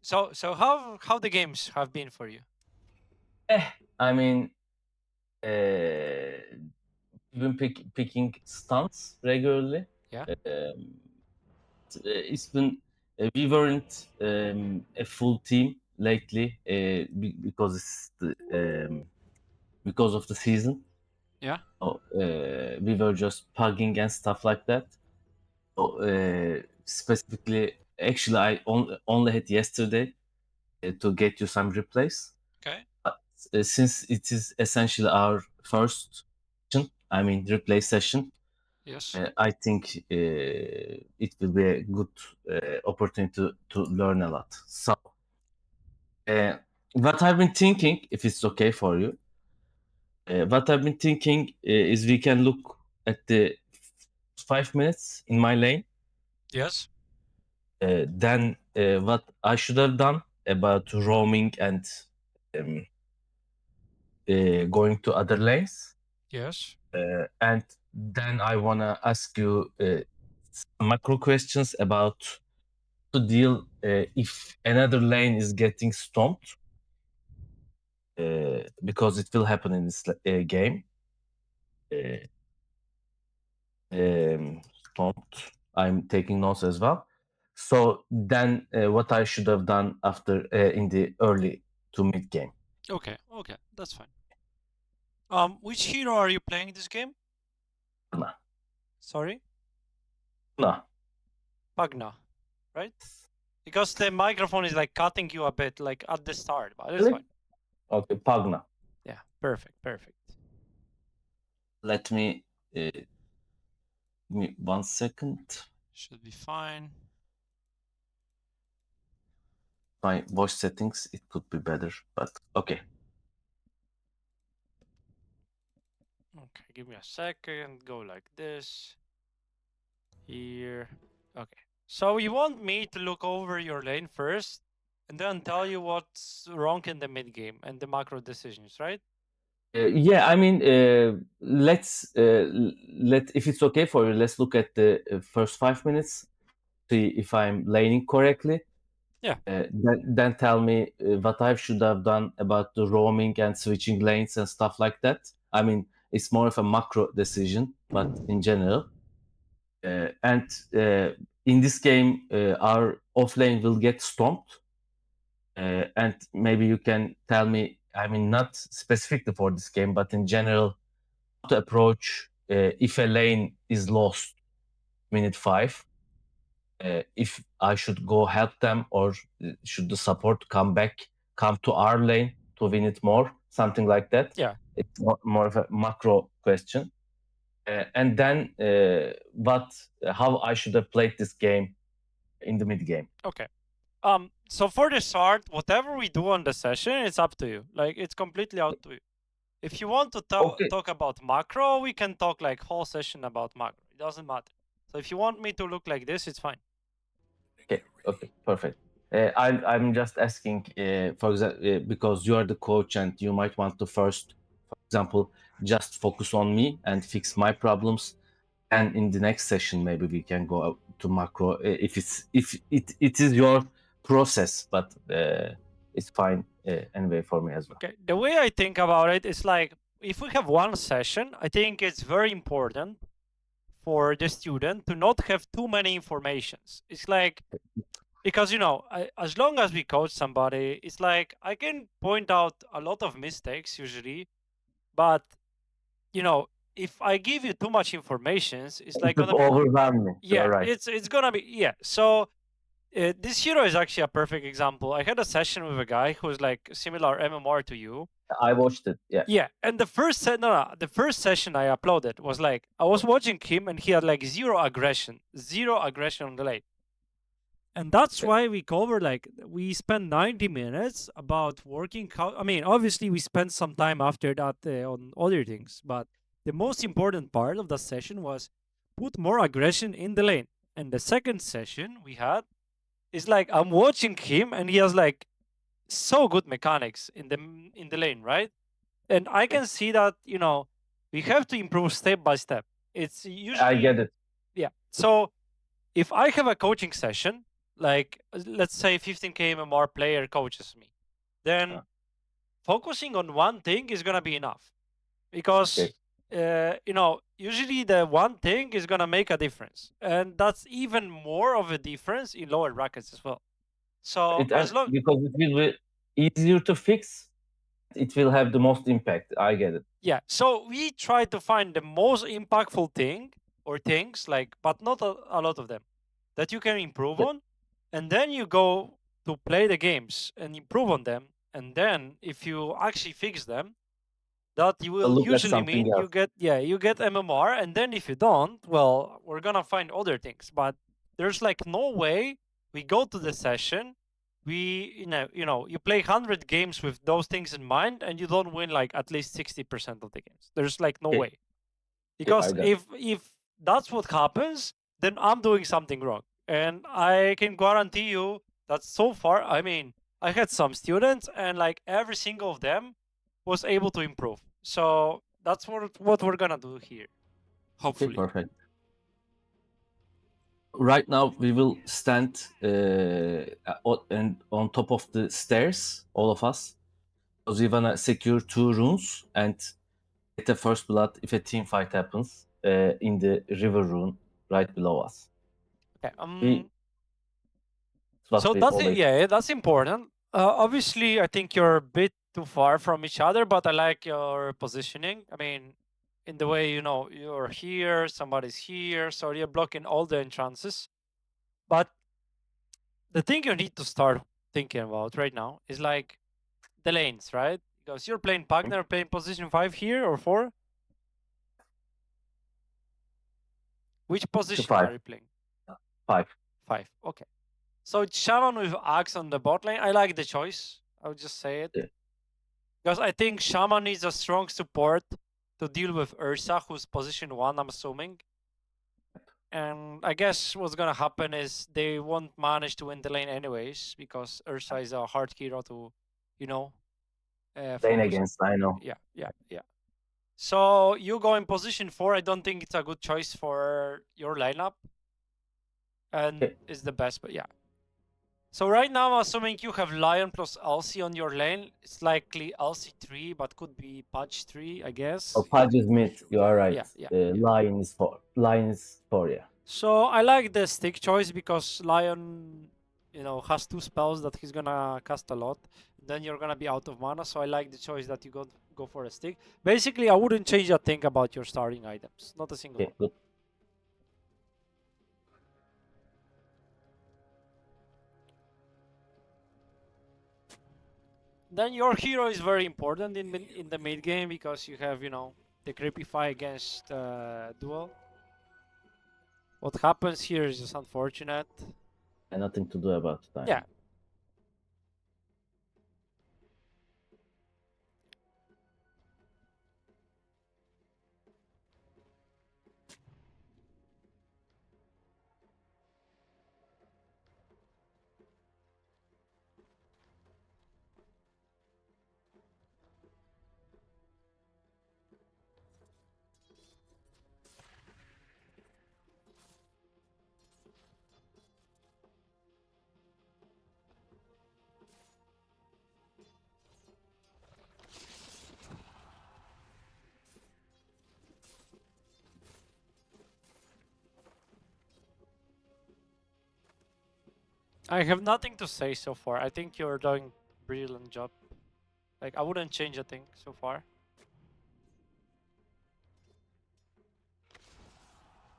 So how the games have been for you? I mean, even picking stunts regularly. Yeah. Um, it's been we weren't a full team lately because it's because of the season. Yeah. So, we were just pugging and stuff like that. So, specifically, actually, I only had yesterday to get you some replays. Okay. But since it is essentially our first session, I mean replay session, Yes. I think it will be a good opportunity to learn a lot. So, uh, what I've been thinking, if it's okay for you, what I've been thinking is we can look at the 5 minutes in my lane. Yes. Then what I should have done about roaming and um, going to other lanes. Yes. And then I wanna ask you some macro questions about to deal if another lane is getting stomped, because it will happen in this game. Uh, Stomped. I'm taking notes as well. So then, what I should have done after in the early to mid game? Okay. Okay. That's fine. Which hero are you playing this game? No, Sorry, no, Pagna, right? Because the microphone is like cutting you a bit, like at the start, but it's really? fine. Okay, Pagna. Yeah. Perfect. Perfect. Let me give me 1 second. Should be fine. My voice settings, it could be better, but okay. Okay. Give me a second. Go like this. Here. Okay. So you want me to look over your lane first, and then tell you what's wrong in the mid game and the macro decisions, right? Yeah, I mean, let's let if it's okay for you, let's look at the first 5 minutes, see if I'm laning correctly. Yeah. Then tell me what I should have done about the roaming and switching lanes and stuff like that. I mean, it's more of a macro decision, but in general. And in this game, our off lane will get stomped. And maybe you can tell me, I mean, not specifically for this game, but in general, how to approach if a lane is lost minute 5. If I should go help them, or should the support come back, come to our lane to win it more, something like that. Yeah. It's more of a macro question. And then how I should have played this game in the mid game. Okay. So for the start, whatever we do on the session, it's up to you. Like it's completely up to you. If you want to Okay. talk about macro, we can talk like whole session about macro. It doesn't matter. So if you want me to look like this, it's fine. Okay. Okay. Perfect. I'm just asking, for example, because you are the coach and you might want to first, for example, just focus on me and fix my problems, and in the next session maybe we can go out to macro if it is your process, but it's fine anyway for me as well. Okay. The way I think about it is like if we have one session, I think it's very important for the student to not have too many informations. It's like because as long as we coach somebody, it's like I can point out a lot of mistakes usually, but you know, if I give you too much information, it's It like will gonna be overwhelm me, you are yeah, right. it's gonna be yeah. So this hero is actually a perfect example. I had a session with a guy who's like similar MMR to you. I watched it, yeah. Yeah, and the first session I uploaded was like I was watching him and he had like zero aggression on the lane. And that's Okay. why we covered like we spent 90 minutes about working how I mean obviously we spent some time after that on other things, but the most important part of the session was put more aggression in the lane. And the second session we had is like I'm watching him and he has like so good mechanics in the lane, right? And I Okay. can see that we have to improve step by step. It's I usually get it. yeah. So if I have a coaching session, like let's say 15k MMR player coaches me, then focusing on one thing is gonna be enough, because usually the one thing is gonna make a difference, and that's even more of a difference in lower brackets as well. So as long because it will be easier to fix, it will have the most impact. I get it. yeah, so we try to find the most impactful thing or things, like, but not a lot of them, that you can improve Yeah. on, and then you go to play the games and improve on them, and then if you actually fix them, that you will Look at usually something mean else. you get MMR, and then if you don't, well, we're gonna find other things. But there's like no way we go to the session, we you play 100 games with those things in mind, and you don't win like at least 60% of the games. There's like no Okay. way, Okay, I because got it. if that's what happens, then I'm doing something wrong, and I can guarantee you that so far, I mean, I had some students, and like every single of them was able to improve. So that's what we're gonna do here, Okay, hopefully. perfect. Right now we will stand and on top of the stairs, all of us, because we wanna secure 2 runes and get a first blood if a team fight happens in the river rune right below us. Okay. We what So we that's it. always Yeah, that's important. Obviously, I think you're a bit too far from each other, but I like your positioning. I mean, in the way you're here, somebody's here, so you're blocking all the entrances. But the thing you need to start thinking about right now is like the lanes, right? Because you're playing Pagner, playing position 5 here or 4. Which to positioning are 5. you playing? 5. 5. Okay. So it's Shaman with Axe on the bot lane. I like the choice. I would just say it. Yeah. Because I think Shaman needs a strong support to deal with Ursa, who's position 1, I'm assuming. And I guess what's gonna happen is they won't manage to win the lane anyways, because Ursa is a hard hero to, you know, Lane focus on. against, I know. Yeah. So you go in position 4. I don't think it's a good choice for your lineup, and Okay. it's the best, but yeah. So right now, I'm assuming you have Lion plus Elsie on your lane. It's likely Elsie 3, but could be Pudge 3, I guess. Oh, Pudge is mid. You are right. Yeah. Lion is 4. Lion is 4, yeah. So I like the stick choice, because Lion, has 2 spells that he's gonna cast a lot. Then you're gonna be out of mana, so I like the choice that you go for a stick. Basically, I wouldn't change a thing about your starting items. Not a single Okay, one. good. Then your hero is very important in the mid game, because you have the creepify against duel. What happens here is just unfortunate. And nothing to do about it. Yeah. I have nothing to say so far. I think you're doing brilliant job. Like, I wouldn't change a thing so far.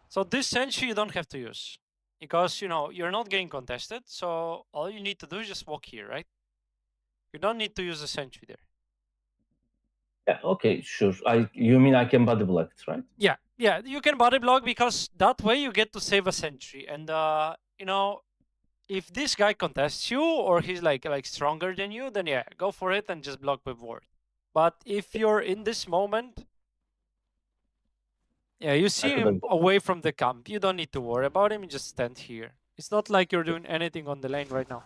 So this sentry you don't have to use, because you're not getting contested. So all you need to do is just walk here, right? You don't need to use a sentry there. Yeah, okay, sure. You mean I can body block it, right? Yeah, you can body block, because that way you get to save a sentry. And if this guy contests you, or he's like stronger than you, then yeah, go for it and just block with ward. But if you're in this moment, yeah, you see him away from the camp, you don't need to worry about him. You just stand here. It's not like you're doing anything on the lane right now.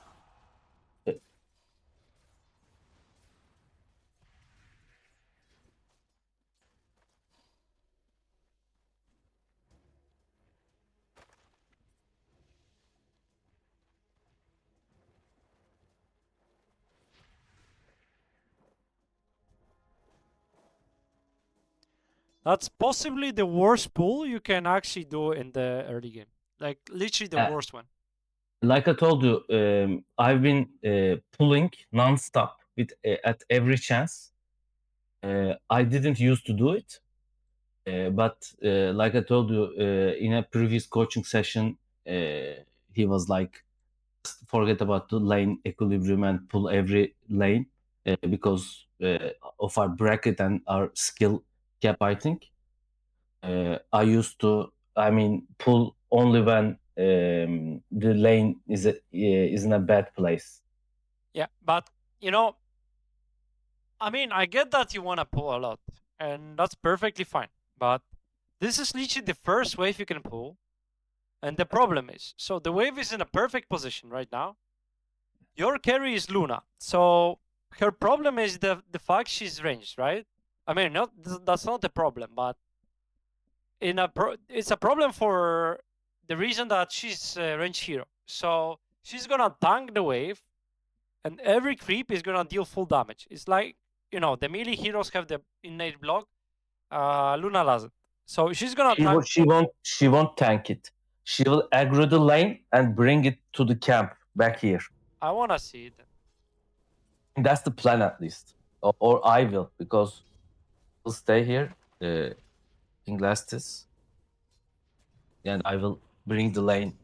That's possibly the worst pull you can actually do in the early game. Like literally the worst one. Like I told you, I've been pulling non-stop with at every chance. I didn't used to do it, but like I told you in a previous coaching session, he was like, forget about the lane equilibrium and pull every lane because of our bracket and our skill cap, I think. I used to, I mean, pull only when the lane is in a bad place. Yeah, but you know, I mean, I get that you want to pull a lot, and that's perfectly fine. But this is literally the first wave you can pull, and the problem is, so the wave is in a perfect position right now. Your carry is Luna, so her problem is the fact she's ranged, right? I mean, not that's not the problem, but it's a problem for the reason that she's a range hero. So she's gonna tank the wave, and every creep is gonna deal full damage. It's like, you know, the melee heroes have the innate block. Luna doesn't. So she's gonna tank. She won't tank it. She will aggro the lane and bring it to the camp back here. I wanna see it. That's the plan at least, or I will, because will stay here in Glastis, and I will bring the lane.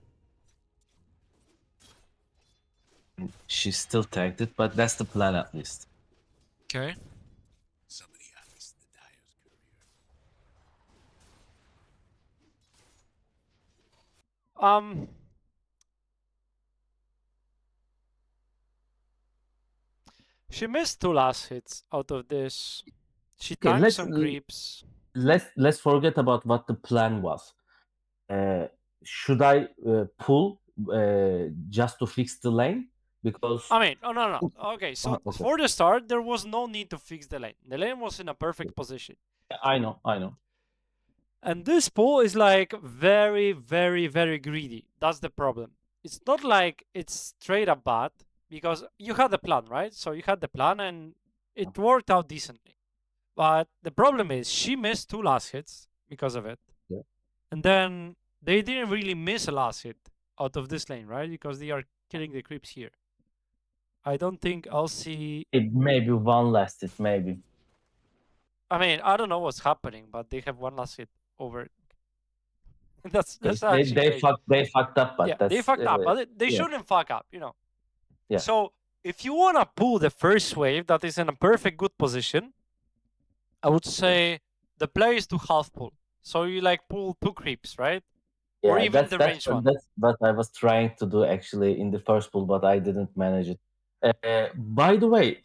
She's still tagged it, but that's the plan at least. Okay. Somebody iced the Dyer's courier. She missed 2 last hits out of this. She Okay, tanked some creeps. let's forget about what the plan was. Should I pull just to fix the lane? Because I mean, no. Okay, so okay. for the start, there was no need to fix the lane. The lane was in a perfect position. I know. And this pull is like very, very, very greedy. That's the problem. It's not like it's straight up bad, because you had the plan, right? So you had the plan and it worked out decently. But the problem is she missed 2 last hits because of it. Yeah. And then they didn't really miss a last hit out of this lane, right? Because they are killing the creeps here. I don't think I'll see. It maybe one last hit, maybe. I mean, I don't know what's happening, but they have 1 last hit over it. that's They actually they, crazy. they fucked up, but Yeah, that's they fucked up, but they yeah. shouldn't fuck up, you know. Yeah. So if you wanna pull the first wave that is in a perfect good position, I would say the play is to half pull. So you like pull 2 creeps, right? Yeah, Or even the range one. That's what I was trying to do actually in the first pool, but I didn't manage it. By the way,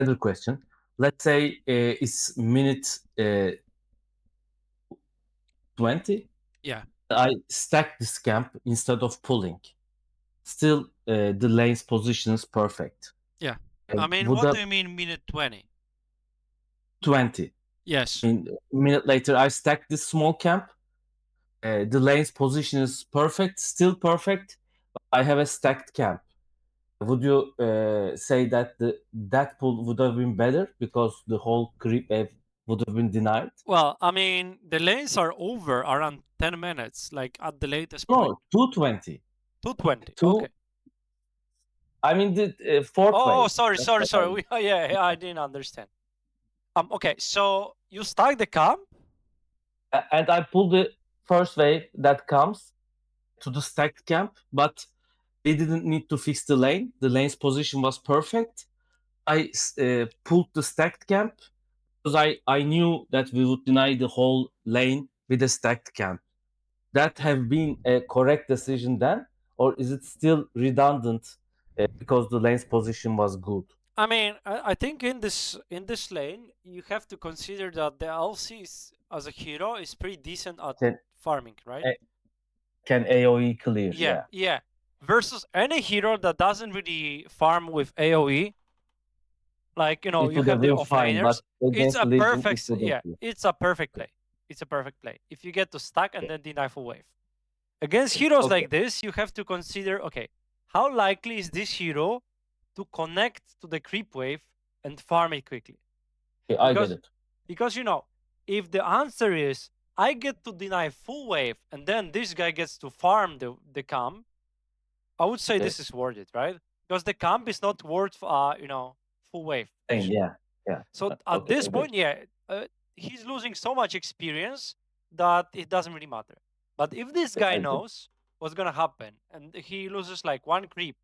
another question. Let's say it's minute 20. Yeah. I stack this camp instead of pulling. Still, the lane's position is perfect. Yeah. I mean, would what that do you mean minute 20? 20? Yes. A minute later, I stack this small camp. The lane's position is perfect, still perfect. I have a stacked camp. Would you say that that pull would have been better because the whole creep wave would have been denied? Well, I mean, the lanes are over around 10 minutes, like at the latest point. No, 220. 220. Two. Okay. I mean the fourth Oh, wave. sorry. Yeah, I didn't understand. Okay, so you stack the camp. And I pull the first wave that comes to the stacked camp, but they didn't need to fix the lane. The lane's position was perfect. I pulled the stacked camp because I knew that we would deny the whole lane with a stacked camp. That have been a correct decision then, or is it still redundant because the lane's position was good? I mean, I think in this lane you have to consider that the LC as a hero is pretty decent at Can, farming, right? can AOE clear? Yeah. Versus any hero that doesn't really farm with AOE, like, you know, It you would have have the been fine, but offlaners. It's against a Legion, perfect, it wouldn't yeah, be. it's a perfect play. It's a perfect play if you get to stack and then deny full wave. Against heroes Okay. like this, you have to consider, okay, how likely is this hero to connect to the creep wave and farm it quickly? Okay, I Because get it. Because, you know, if the answer is I get to deny full wave and then this guy gets to farm the camp, I would say Okay. this is worth it, right? Because the camp is not worth, you know, full wave. Same, usually. yeah. So at Okay, this okay. point, yeah, he's losing so much experience that it doesn't really matter. But if this guy I get it. knows what's gonna happen and he loses like 1 creep,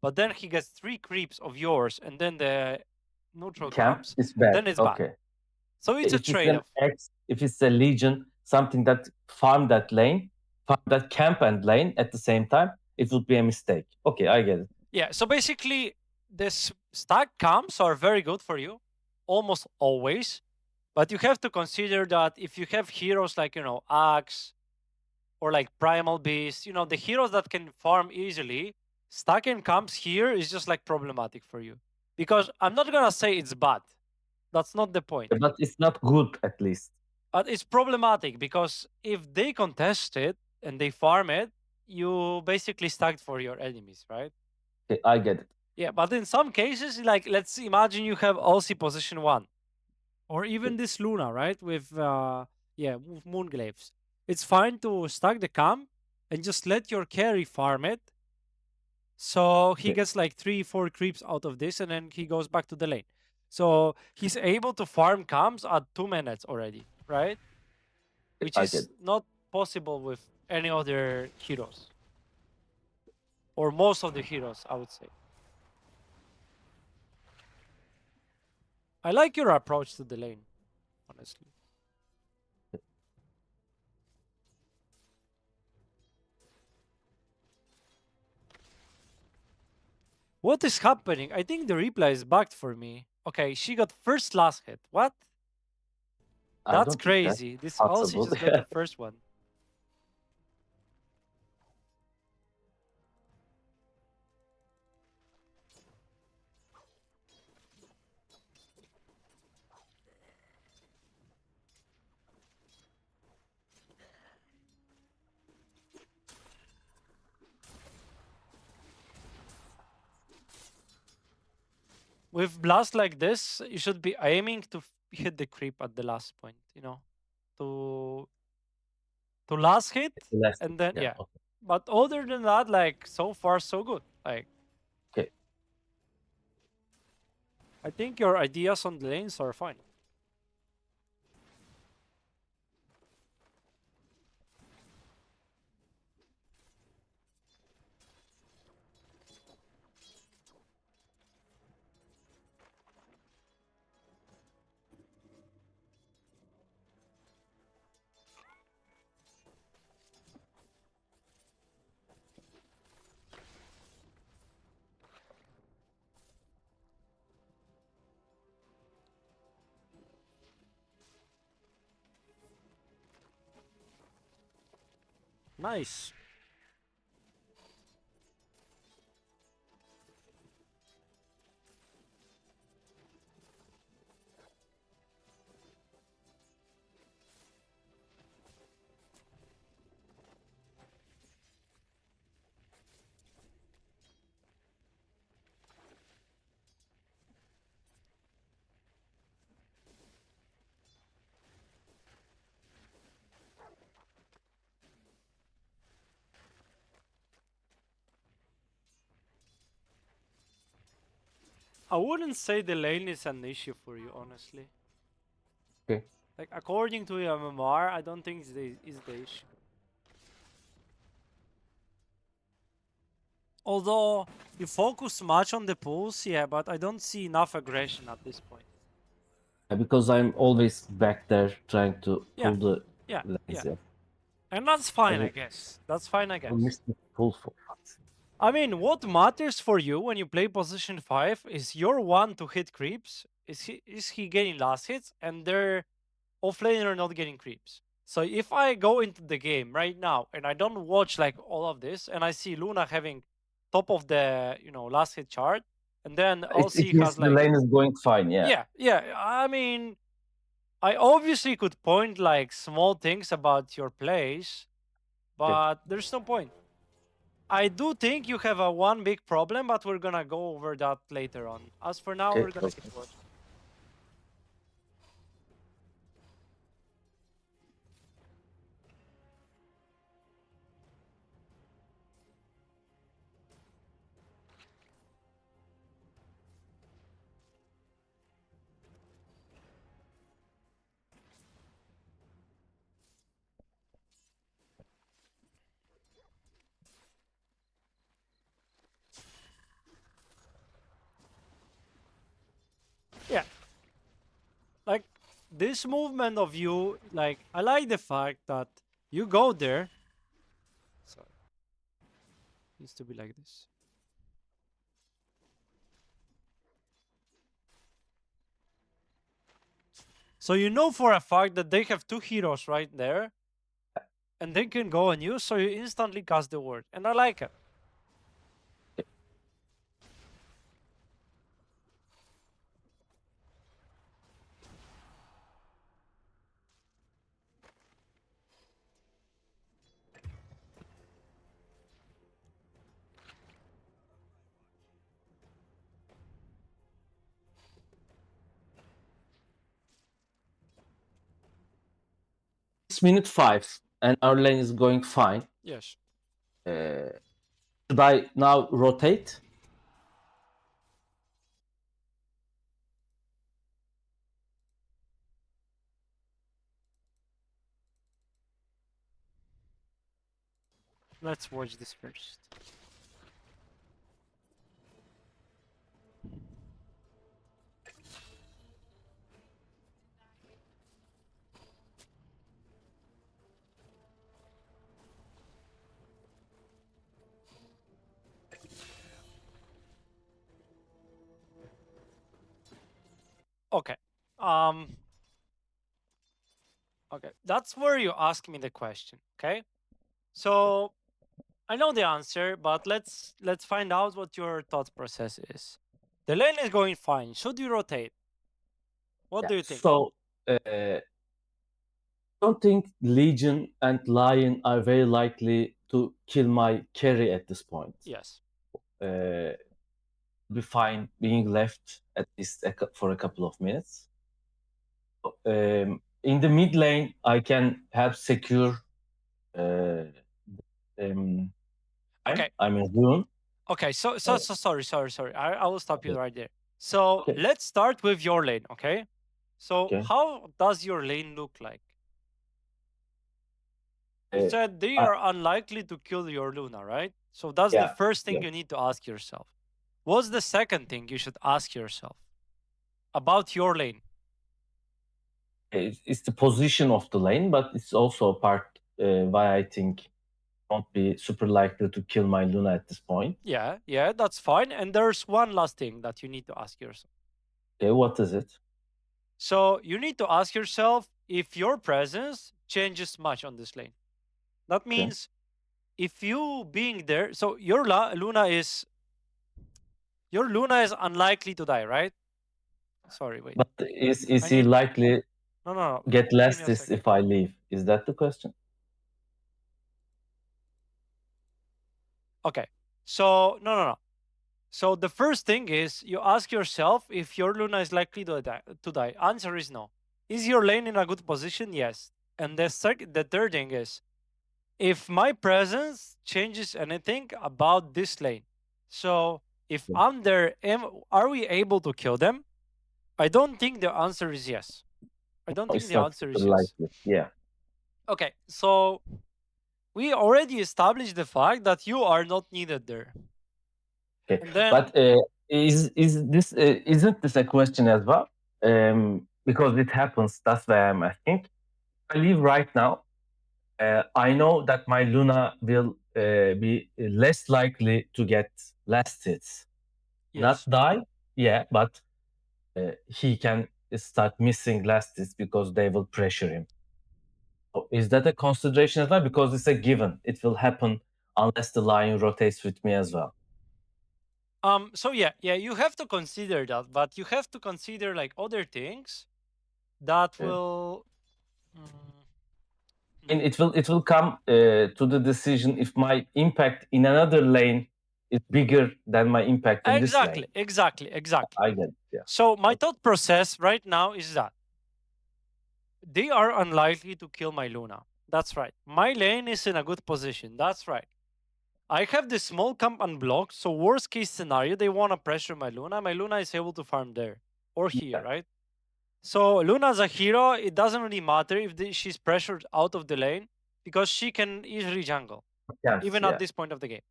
but then he gets 3 creeps of yours and then the neutral Camp comes, is bad. then it's bad. Okay. So it's a If it's an trade-off. X, if it's a Legion, something that farm that lane, farm that camp and lane at the same time, it would be a mistake. Okay, I get it. Yeah, so basically, this stack camps are very good for you, almost always. But you have to consider that if you have heroes like, you know, Axe or like Primal Beast, you know, the heroes that can farm easily, stacking camps here is just like problematic for you. Because I'm not gonna say it's bad. That's not the point. But it's not good at least. But it's problematic because if they contest it and they farm it, you basically stacked for your enemies, right? Okay, I get it. Yeah, but in some cases, like let's imagine you have Aussie position 1. Or even this Luna, right? With with Moonglaves. It's fine to stack the camp and just let your carry farm it. So he Okay. gets like 3-4 creeps out of this and then he goes back to the lane. So he's able to farm camps at 2 minutes already, right? Which I is get it. not possible with any other heroes. Or most of the heroes, I would say. I like your approach to the lane, honestly. What is happening? I think the replay is bugged for me. Okay, she got first last hit. What? I That's don't think that's crazy. This also possible. just got the first one. With blast like this, you should be aiming to hit the creep at the last point, you know, to last hit, Last and then yeah, yeah. okay. But other than that, like so far so good. Like, Okay. I think your ideas on the lanes are fine. Nice. I wouldn't say the lane is an issue for you, honestly. Okay. Like according to your MMR, I don't think is the issue. Although you focus much on the pulls, yeah, but I don't see enough aggression at this point. Because I'm always back there trying to Yeah, pull the yeah, lanes. yeah. And that's fine, I will- guess. That's fine, I I guess. missed the pull for I mean, what matters for you when you play position 5 is your one to hit creeps. Is he getting last hits and their offlaner not getting creeps? So if I go into the game right now and I don't watch like all of this and I see Luna having top of the last hit chart and then I'll it see means has the like lane is going fine, yeah. yeah. I mean, I obviously could point like small things about your plays, but there's no point. I do think you have a one big problem, but we're gonna go over that later on. As for now, Okay, we're gonna okay. keep watching. this movement of you, like, I like the fact that you go there. Sorry. Needs to be like this. So you know for a fact that they have two heroes right there, and they can go on you, so you instantly cast the word, and I like it. It's minute 5, and our lane is going fine. Yes. Should I now rotate? Let's watch this first. Okay. Okay. That's where you ask me the question. Okay. So I know the answer, but let's find out what your thought process is. The lane is going fine. Should you rotate? What do you think? So, I don't think Legion and Lion are very likely to kill my carry at this point. Yes. Be fine being left at least for a couple of minutes. In the mid lane, I can help secure. Okay. I mean, Rune. Okay. So sorry. I will stop you Okay. right there. So Okay. let's start with your lane. Okay. So Okay. how does your lane look like? You Uh, said they I- are unlikely to kill your Luna, right? So that's the Yeah, first thing yeah. you need to ask yourself. What's the second thing you should ask yourself about your lane? It's the position of the lane, but it's also a part why I think won't be super likely to kill my Luna at this point. Yeah, that's fine. And there's one last thing that you need to ask yourself. Okay, what is it? So you need to ask yourself if your presence changes much on this lane. That means if you being there, so your Luna is unlikely to die, right? Sorry, wait. But is I he need likely no. get Give me a Lastis second. if I leave? Is that the question? Okay. So no. So the first thing is you ask yourself if your Luna is likely to die. Answer is no. Is your lane in a good position? Yes. And the third thing is if my presence changes anything about this lane. So if Yeah. I'm there, are we able to kill them? I don't think the answer is yes. I don't think It's the not answer super is yes. likely. Yeah. Okay, so we already established the fact that you are not needed there. Okay. And then But is this isn't this a question as well? Because it happens. That's why I'm asking. I leave right now. I know that my Luna will be less likely to get last hits. yes. Not die, yeah, but he can start missing last hits because they will pressure him. So is that a consideration as well? Because it's a given. It will happen unless the lion rotates with me as well. So yeah, you have to consider that, but you have to consider like other things that Yeah. will. And it will come to the decision if my impact in another lane is bigger than my impact in this lane. Exactly. I get it. Yeah. So my thought process right now is that they are unlikely to kill my Luna. That's right. My lane is in a good position. That's right. I have this small camp unblocked, so worst case scenario, they want to pressure my Luna. My Luna is able to farm there or here, Yeah. right? So Luna's a hero. It doesn't really matter if she's pressured out of the lane because she can easily jungle, Yes, even yeah. at this point of the game.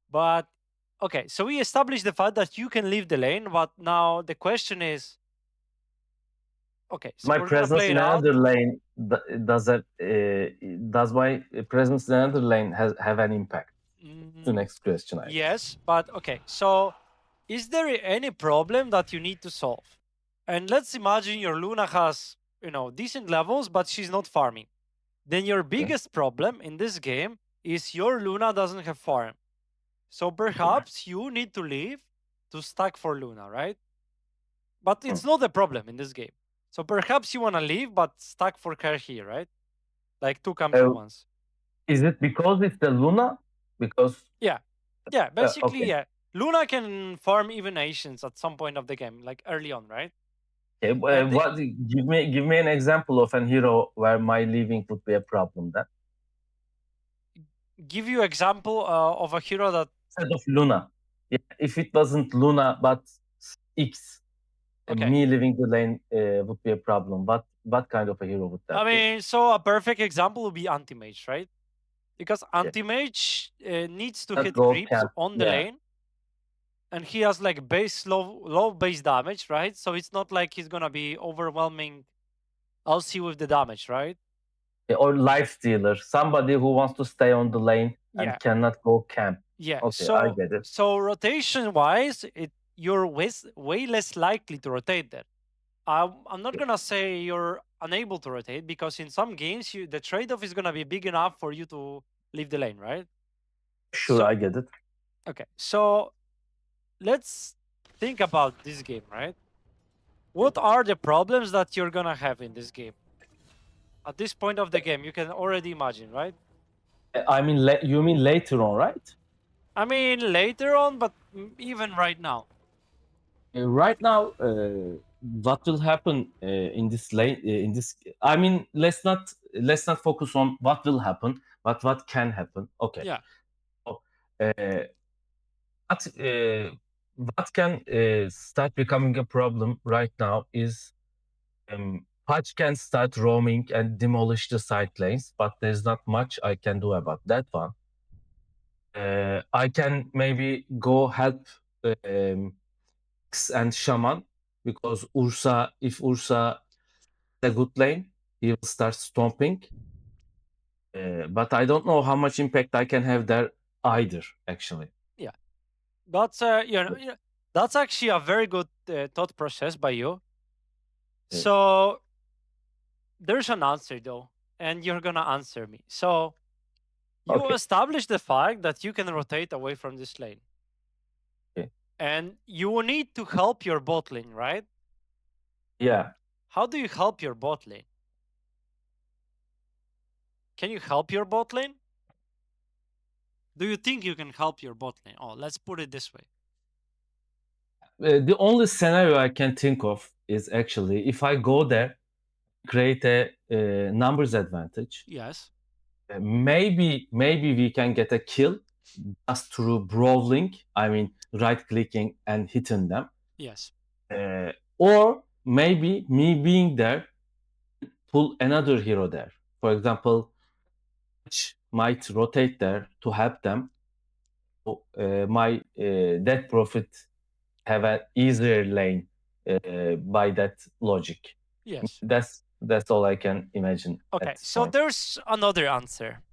But okay, so we established the fact that you can leave the lane, but now the question is, Okay, so My we're gonna presence play in it out. another lane does my presence in another lane have an impact? The Mm, next question, I guess. yes, but okay. So, is there any problem that you need to solve? And let's imagine your Luna has, decent levels, but she's not farming. Then your biggest problem in this game is your Luna doesn't have farm. So perhaps you need to leave to stack for Luna, right? But it's not a problem in this game. So perhaps you wanna leave, but stack for her here, right? Like two camps at Uh, once. is it because it's the Luna? Because Yeah, basically, okay. yeah. Luna can farm even nations at some point of the game, like early on, right? Okay, And what? Give me an example of an hero where my leaving would be a problem. Then give you example of a hero that instead of Luna, yeah, if it wasn't Luna but X, okay. me leaving the lane would be a problem. What kind of a hero would that I be? mean, so a perfect example would be anti-mage, right? Because Yeah. anti-mage needs to That hit go creeps camp. on the Yeah, lane, and he has like base low base damage, right? So it's not like he's gonna be overwhelming LC with the damage, right? or life stealer, somebody who wants to stay on the lane Yeah, and cannot go camp. yeah. Okay, I get it. So rotation wise, you're way less likely to rotate there. I'm not gonna say you're unable to rotate because in some games the trade-off is gonna be big enough for you to leave the lane, right? Sure, So I get it. okay, so let's think about this game, right? What are the problems that you're gonna have in this game? At this point of the game, you can already imagine, right? I mean, you mean later on, right? I mean, later on, but even right now. Right now, what will happen in this lane? In this, I mean, let's not focus on what will happen, but what can happen. Okay. Yeah. So, what uh, what can start becoming a problem right now is Patch can start roaming and demolish the side lanes, but there's not much I can do about that one. I can maybe go help X and Shaman because if Ursa is a good lane, he will start stomping. But I don't know how much impact I can have there either, actually. Yeah. That's that's actually a very good thought process by you. Yeah. So there's an answer though, and you're gonna answer me. So you Okay. establish the fact that you can rotate away from this lane. Okay. And you will need to help your bot lane, right? Yeah. How do you help your bot lane? Can you help your bot lane? Do you think you can help your bot lane? Oh, let's put it this way. The only scenario I can think of is actually if I go there, create a numbers advantage. Yes. Maybe we can get a kill just through brawling. I mean, right clicking and hitting them. Yes. Or maybe me being there, pull another hero there. For example, which might rotate there to help them. My death profit have an easier lane by that logic. Yes. That's all I can imagine. Okay. At this So point. there's another answer.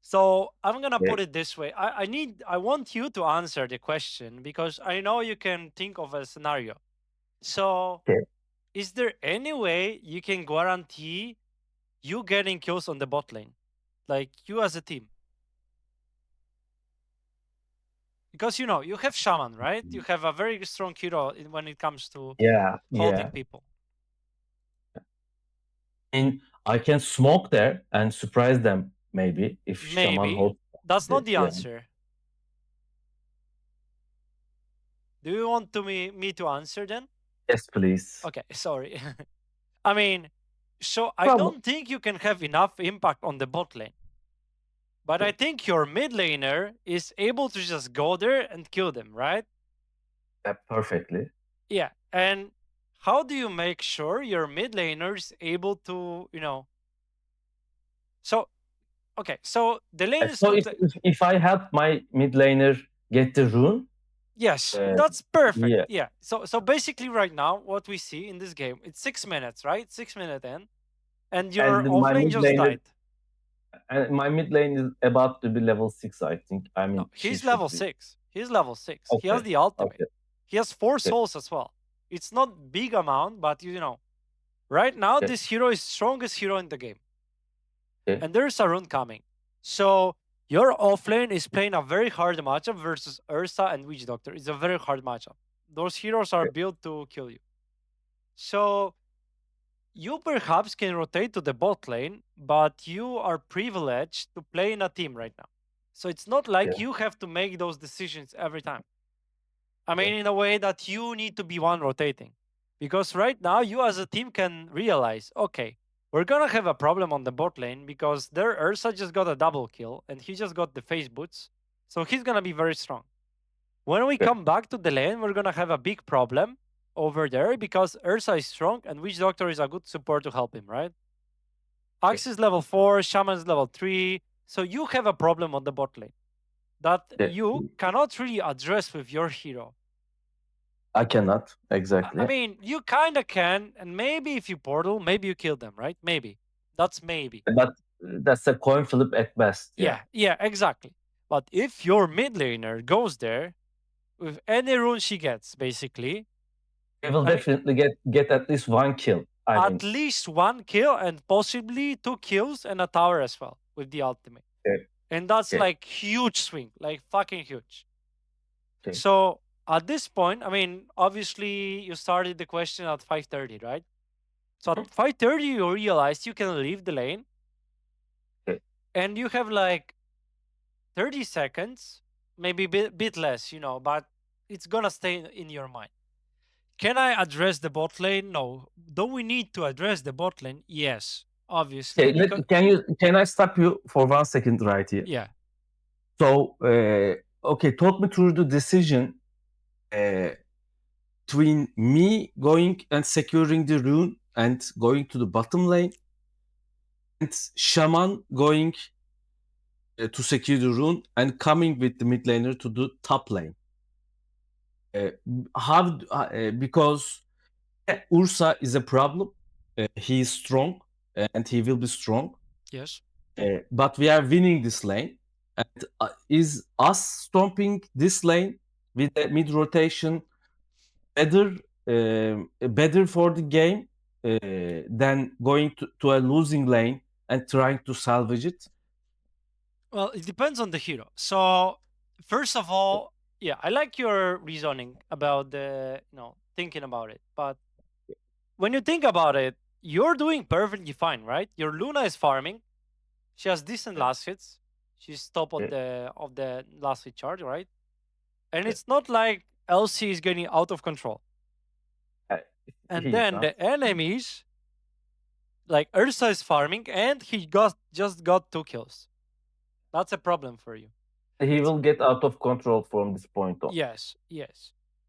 So I'm gonna Yeah. put it this way. I want you to answer the question because I know you can think of a scenario. So Okay. is there any way you can guarantee you getting kills on the bot lane? Like you as a team? Because you have Shaman, right? You have a very strong hero when it comes to Yeah, holding yeah. people. And I can smoke there and surprise them maybe if Shaman Maybe. holds. That's not the Yeah. answer. Do you want me to answer then? Yes, please. Okay, sorry. I mean, so I Problem. don't think you can have enough impact on the bot lane. But I think your mid laner is able to just go there and kill them, right? Yeah, perfectly. Yeah. And how do you make sure your mid laner is able to, So, okay, so the lane is So if, complex. if I help my mid laner get the rune, Yes, Uh, that's perfect. yeah, Yeah. So basically, right now, what we see in this game, it's 6 minutes, right? 6 minute in, and your and offlane just died. my mid lane is about to be level 6, I think. I No, mean, she he's should level be. 6. He's level 6. He has Okay, the ultimate. okay, He has 4 okay, souls as well. It's not big amount, but right now okay, this hero is strongest hero in the game, okay, and there's a rune coming. So your offlane is playing a very hard matchup versus Ursa and Witch Doctor. It's a very hard matchup. Those heroes are okay, built to kill you. So you perhaps can rotate to the bot lane, but you are privileged to play in a team right now. So it's not like okay, you have to make those decisions every time. I mean, okay, in a way that you need to be one rotating. Because right now, you as a team can realize, okay, we're going to have a problem on the bot lane because their Ursa just got a double kill and he just got the face boots. So he's going to be very strong. When we okay, come back to the lane, we're going to have a big problem over there because Ursa is strong and Witch Doctor is a good support to help him, right? okay, Axe is level 4, Shaman is level 3. So you have a problem on the bot lane that okay. you cannot really address with your hero. I cannot I exactly, mean, you kind of can, and maybe if you portal, maybe you kill them, right? Maybe. That's maybe. but that's a coin flip at best. Yeah, Yeah, exactly. But if your mid laner goes there with any rune she gets, basically, we will I mean, definitely get at least one kill. I at mean, least one kill and possibly 2 kills and a tower as well with the ultimate. okay, And that's okay, like huge swing, like fucking huge. okay. So at this point, I mean, obviously you started the question at 5:30, right? So at 5:30, you realize you can leave the lane Okay. and you have like 30 seconds, maybe bit less, but it's gonna stay in your mind. Can I address the bot lane? No. Do we need to address the bot lane? Yes, obviously, Okay, because can I stop you for 1 second right here? yeah, So, okay, talk me through the decision uh, between me going and securing the rune and going to the bottom lane, and Shaman going to secure the rune and coming with the mid laner to the top lane. Because Ursa is a problem. He is strong and he will be strong. yes. But we are winning this lane. And is us stomping this lane with the mid rotation better better for the game than going to a losing lane and trying to salvage it? Well, it depends on the hero. So, first of all, yeah, I like your reasoning about thinking about it. But when you think about it, you're doing perfectly fine, right? Your Luna is farming. She has decent Okay. last hits. She's top Okay. of the last hit chart, right? And Okay. it's not like LC is getting out of control. Uh, And he is then not. the enemies, like Ursa is farming, and he just got 2 kills. That's a problem for you. He will get out of control from this point on. Yes.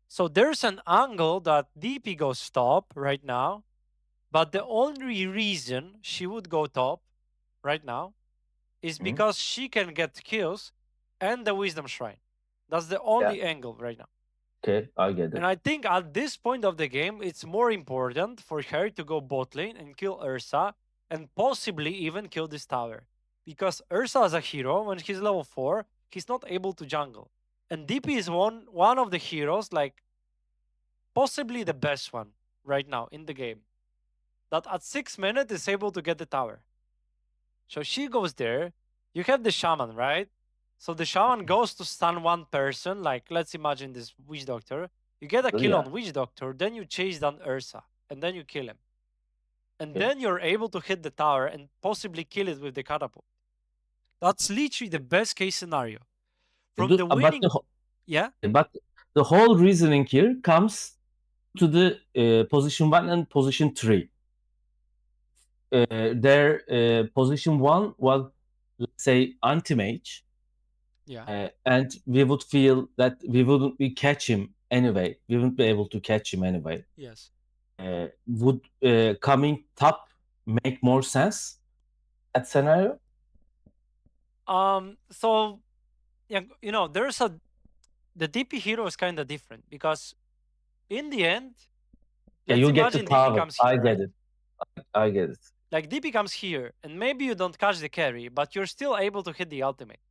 So there's an angle that DP goes top right now, but the only reason she would go top right now is Mhm. because she can get kills and the Wisdom Shrine. That's the Yeah. only angle right now. Okay, I get it. And I think at this point of the game, it's more important for her to go bot lane and kill Ursa and possibly even kill this tower. Because Ursa as a hero, when he's level 4, he's not able to jungle. And DP is one of the heroes, like possibly the best one right now in the game, that at 6 minutes is able to get the tower. So she goes there. You have the shaman, right? So the shaman goes to stun one person, like let's imagine this witch doctor. You get a kill Yeah. on witch doctor, then you chase down Ursa, and then you kill him. And Okay. then you're able to hit the tower and possibly kill it with the catapult. That's literally the best case scenario. From the winning, yeah, But the whole reasoning here comes to the position 1 and position 3. Their position 1 was, let's say, anti-mage, yeah. and we would feel that we wouldn't be catch him anyway. We wouldn't be able to catch him anyway. Yes. Would coming top make more sense? That scenario? So yeah, there's a the DP hero is kind of different because in the end, Yeah, let's you get the imagine DP tower. comes I here, get right? it. I get it. Like DP comes here, and maybe you don't catch the carry, but you're still able to hit the ultimate.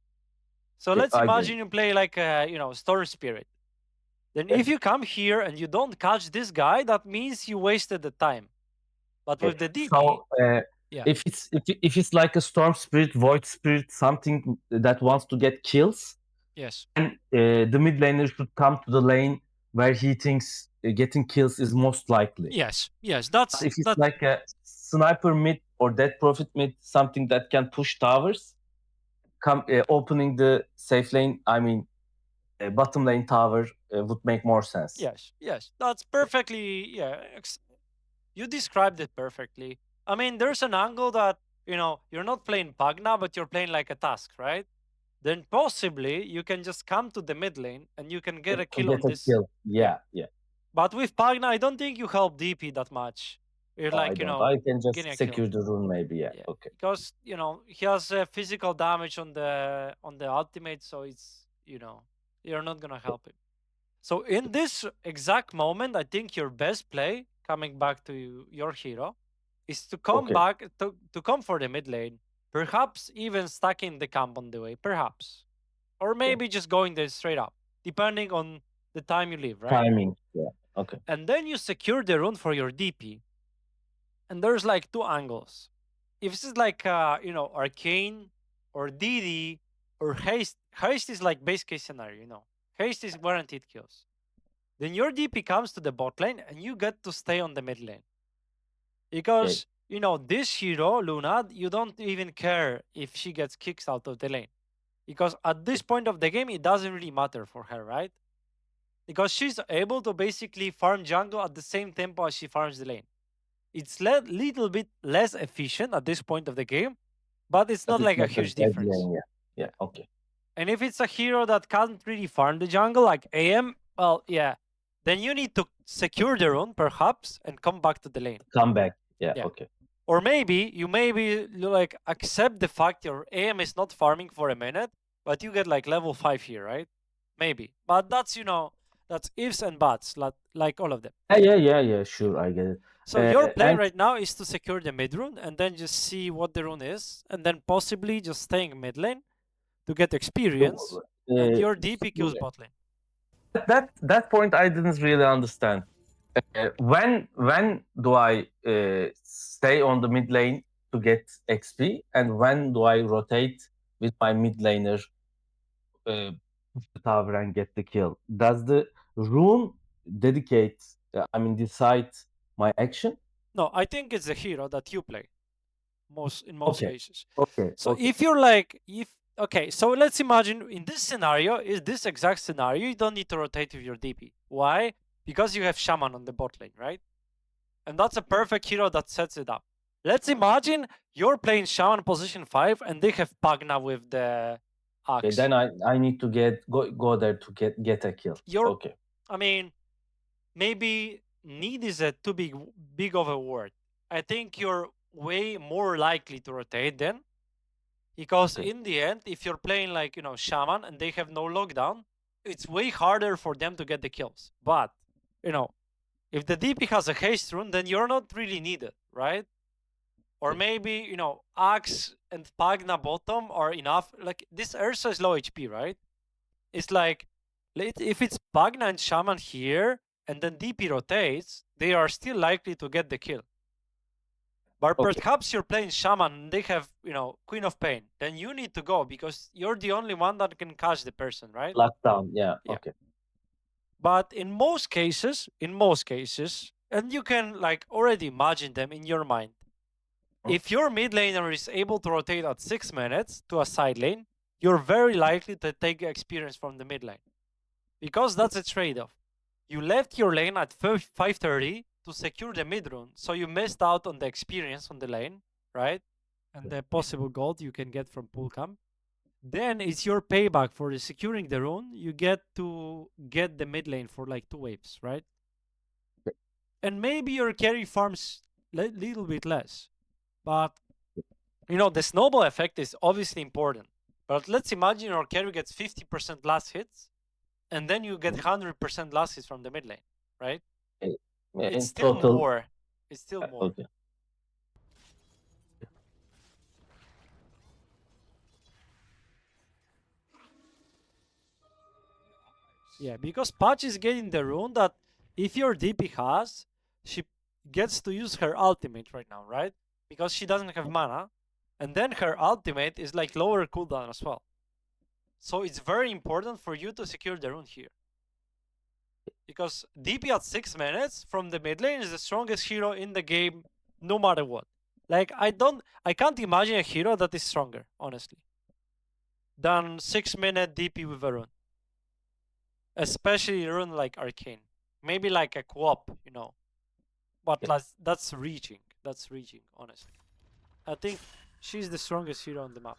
So Okay, let's I get imagine you play like Storm Spirit. Then Okay. if you come here and you don't catch this guy, that means you wasted the time. But with the DP, So yeah, if it's like a storm spirit, void spirit, something that wants to get kills, yes, then the mid laner should come to the lane where he thinks getting kills is most likely. yes, But if it's like a sniper mid or dead prophet mid, something that can push towers, come opening the safe lane. I mean, bottom lane tower would make more sense. yes, that's perfectly, you described it perfectly. I mean, there's an angle that, you're not playing Pagna, but you're playing like a task, right? Then possibly you can just come to the mid lane and you can get a To kill get on a this. kill. Yeah. But with Pagna, I don't think you help DP that much. You're No, I like, don't. I can just getting a secure kill. the rune, maybe. Yeah. Yeah, Okay. because he has physical damage on the ultimate, so it's you're not gonna help him. So in this exact moment, I think your best play, coming back to your hero, is to come Okay. back to come for the mid lane, perhaps even stacking the camp on the way, perhaps, or maybe just going there straight up, depending on the time you leave, right? Timing. Yeah. Okay. And then you secure the rune for your DP, and there's like two angles. If this is like arcane or DD or haste is like base case scenario. Haste is guaranteed kills. Then your DP comes to the bot lane and you get to stay on the mid lane. Because, this hero, Luna, you don't even care if she gets kicked out of the lane. Because at this point of the game, it doesn't really matter for her, right? Because she's able to basically farm jungle at the same tempo as she farms the lane. It's little bit less efficient at this point of the game, but it's But not it's like a not a huge dead difference. lane. Yeah. Okay. And if it's a hero that can't really farm the jungle, like AM, well, yeah, then you need to secure the rune, perhaps, and come back to the lane. Come back. Yeah. Yeah. Okay. Or maybe you like accept the fact your AM is not farming for a minute, but you get like level 5 here, right? Maybe. But that's that's ifs and buts, like all of them. Yeah. Sure, I get it. So your play And right now is to secure the mid rune and then just see what the rune is, and then possibly just staying mid lane to get experience, and your DP kills bot lane. that point I didn't really understand. When do I stay on the mid lane to get XP, and when do I rotate with my mid laner push the tower and get the kill? Does the rune decide my action? No, I think it's the hero that you play in most Okay. cases. Okay. So Okay. if you're like okay, so let's imagine in this scenario, is this exact scenario, you don't need to rotate with your DP. Why? Because you have Shaman on the bot lane, right? And that's a perfect hero that sets it up. Let's imagine you're playing Shaman position 5 and they have Pagna with the Okay, Axe. then I need to go there to get a kill. Okay. I mean, maybe need is a too big of a word. I think you're way more likely to rotate then, because Okay. in the end, if you're playing like Shaman and they have no lockdown, it's way harder for them to get the kills. But if the DP has a haste rune, then you're not really needed, right? Or maybe Axe and Pagna bottom are enough. Like this Ursa is low HP, right? It's like if it's Pagna and Shaman here, and then DP rotates, they are still likely to get the kill. But perhaps you're playing Shaman and they have, Queen of Pain. Then you need to go because you're the only one that can catch the person, right? Lockdown, yeah. Okay. But in most cases, and you can like already imagine them in your mind. If your mid laner is able to rotate at 6 minutes to a side lane, you're very likely to take experience from the mid lane. Because that's a trade-off. You left your lane at 530 to secure the mid rune, so you missed out on the experience on the lane, right? And the possible gold you can get from pool camp. Then it's your payback for securing the rune. You get to get the mid lane for like 2 waves, right? And maybe your carry farms a little bit less. But, the snowball effect is obviously important. But let's imagine your carry gets 50% last hits and then you get 100% losses from the mid lane, right? In It's still total, more. It's still more. okay. Yeah, because Patch is getting the rune that if your DP has, she gets to use her ultimate right now, right? Because she doesn't have mana. And then her ultimate is like lower cooldown as well. So it's very important for you to secure the rune here. Because DP at 6 minutes from the mid lane is the strongest hero in the game, no matter what. Like I can't imagine a hero that is stronger, honestly, than 6-minute DP with a rune. Especially a rune like Arcane. Maybe like a co-op, you know. But that's reaching. That's reaching, honestly. I think she's the strongest hero on the map.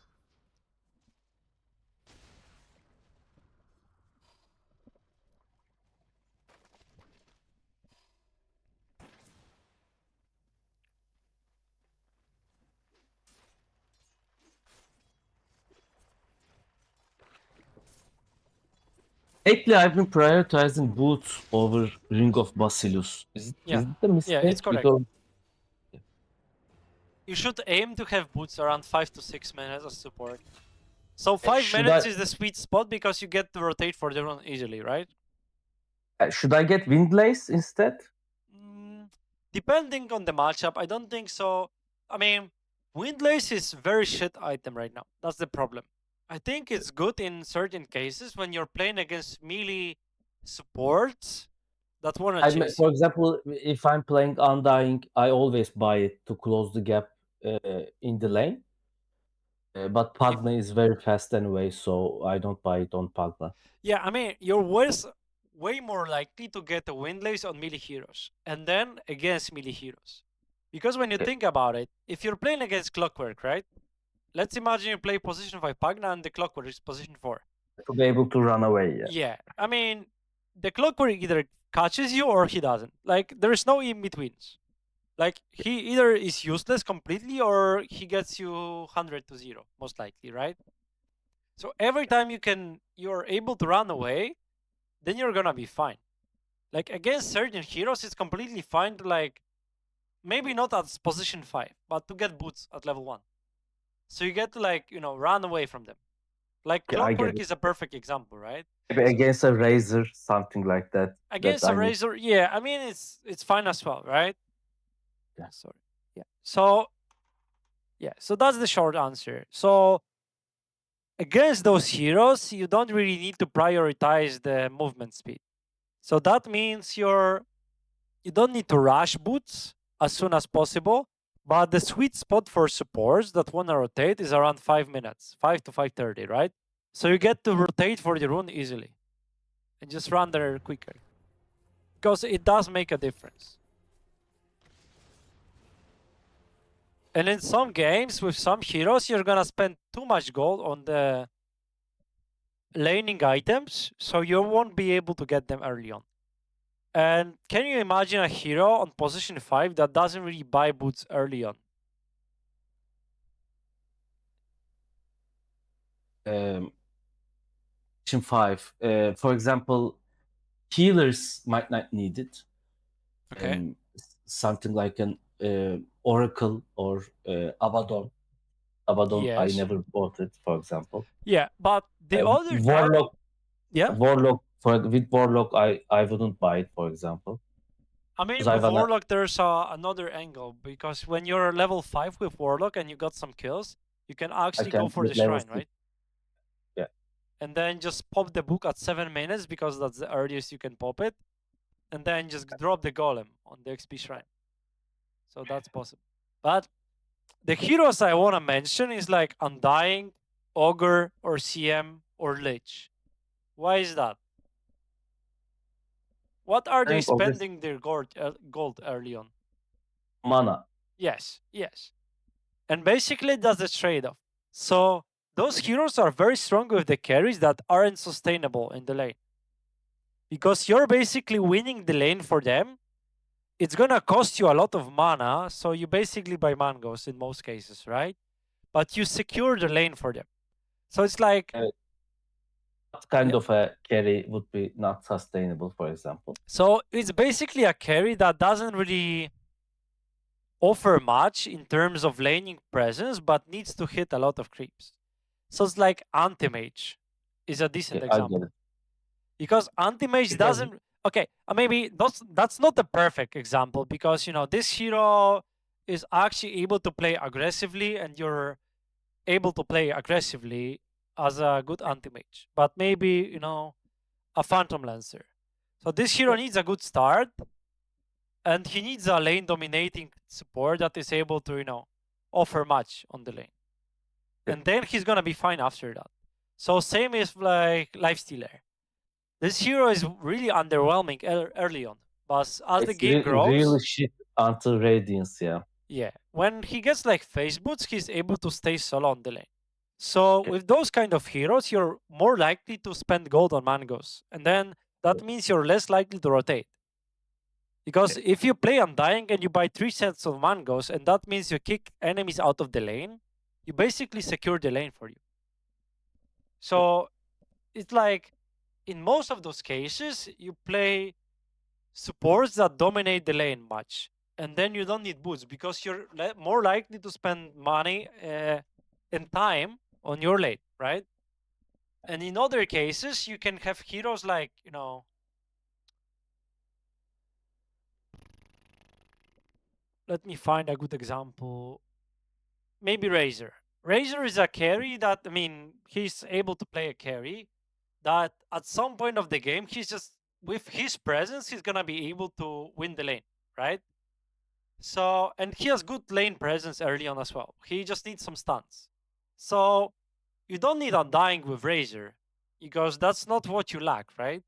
Lately, I've been prioritizing boots over Ring of Bacillus. Is Yeah. it a mistake? Yeah, it's correct. Because You should aim to have boots around 5 to 6 minutes as support. So 5 should minutes I- is the sweet spot because you get to rotate for the rune easily, right? should I get Windlace instead? Depending on the matchup, I don't think so. I mean, Windlace is very shit item right now. That's the problem. I think it's good in certain cases when you're playing against melee supports that wanna chase For you. example, if I'm playing Undying, I always buy it to close the gap in the lane. But Pugna is very fast anyway, so I don't buy it on Pugna. Yeah, I mean, you're way more likely to get a Windlace on melee heroes and then against melee heroes. Because when you think about it, if you're playing against Clockwork, right? Let's imagine you play position 5 Pugna and the Clockwork is position 4. To be able to run away, yeah. Yeah, I mean, the Clockwork either catches you or he doesn't. Like, there is no in betweens. Like, he either is useless completely or he gets you 100 to 0, most likely, right? So every time you're able to run away, then you're gonna be fine. Like, against certain heroes, it's completely fine to, like, maybe not at position 5, but to get boots at level 1. So you get to, like, you know, run away from them. Like, Yeah, I get Clockwork it. is a perfect example, right? Maybe against a Razor, something like that. Against a Razor, yeah, I mean, it's fine as well, right? Yeah. Sorry. Yeah. So that's the short answer. So against those heroes, you don't really need to prioritize the movement speed. So that means you don't need to rush boots as soon as possible, but the sweet spot for supports that want to rotate is around 5 minutes, 5 to 5:30, right? So you get to rotate for the rune easily and just run there quicker. Because it does make a difference. And in some games with some heroes, you're gonna spend too much gold on the laning items, so you won't be able to get them early on. And can you imagine a hero on position 5 that doesn't really buy boots early on? Position 5. For example, healers might not need it. Okay. Something like an Oracle or Abaddon. Abaddon, I Yes. never bought it, for example. Yeah, but the other type... Warlock. Yeah? Warlock, with Warlock, I wouldn't buy it, for example. I mean, Because I with wanna- Warlock, there's another angle, because when you're level 5 with Warlock and you got some kills, you can actually go can for the get level shrine, 6. right? Yeah. And then just pop the book at 7 minutes, because that's the earliest you can pop it. And then just drop the golem on the XP shrine. So that's possible. But the heroes I want to mention is like Undying, Ogre, or CM, or Lich. Why is that? What are they think Ogre's- spending their gold early on? Mana. Yes. And basically that's the trade-off. So those heroes are very strong with the carries that aren't sustainable in the lane. Because you're basically winning the lane for them. It's gonna cost you a lot of mana, so you basically buy mangoes in most cases, right? But you secure the lane for them. So it's like What kind Yeah. of a carry would be not sustainable, for example? So it's basically a carry that doesn't really offer much in terms of laning presence, but needs to hit a lot of creeps. So it's like anti-mage is a decent Okay, I get example. it. Because anti-mage Because- doesn't... Okay, maybe that's not the perfect example, because this hero is actually able to play aggressively, and you're able to play aggressively as a good anti-mage. But maybe, a Phantom Lancer. So this hero needs a good start, and he needs a lane dominating support that is able to, offer much on the lane. And then he's gonna be fine after that. So same is like Lifestealer. This hero is really underwhelming early on, but as the It's game grows, really shit until Radiance, yeah. yeah, when he gets like face boots, he's able to stay solo on the lane. So Okay. with those kind of heroes, you're more likely to spend gold on mangoes, and then that means you're less likely to rotate. Because if you play Undying and you buy 3 sets of mangoes, and that means you kick enemies out of the lane, you basically secure the lane for you. So it's like, in most of those cases, you play supports that dominate the lane much, and then you don't need boots because you're more likely to spend money and time on your lane, right? And in other cases, you can have heroes like, let me find a good example. Maybe Razor. Razor is a carry that, he's able to play a carry that at some point of the game, he's just, with his presence, he's gonna be able to win the lane, right? So, and he has good lane presence early on as well. He just needs some stuns. So, you don't need Undying with Razor, because that's not what you lack, right?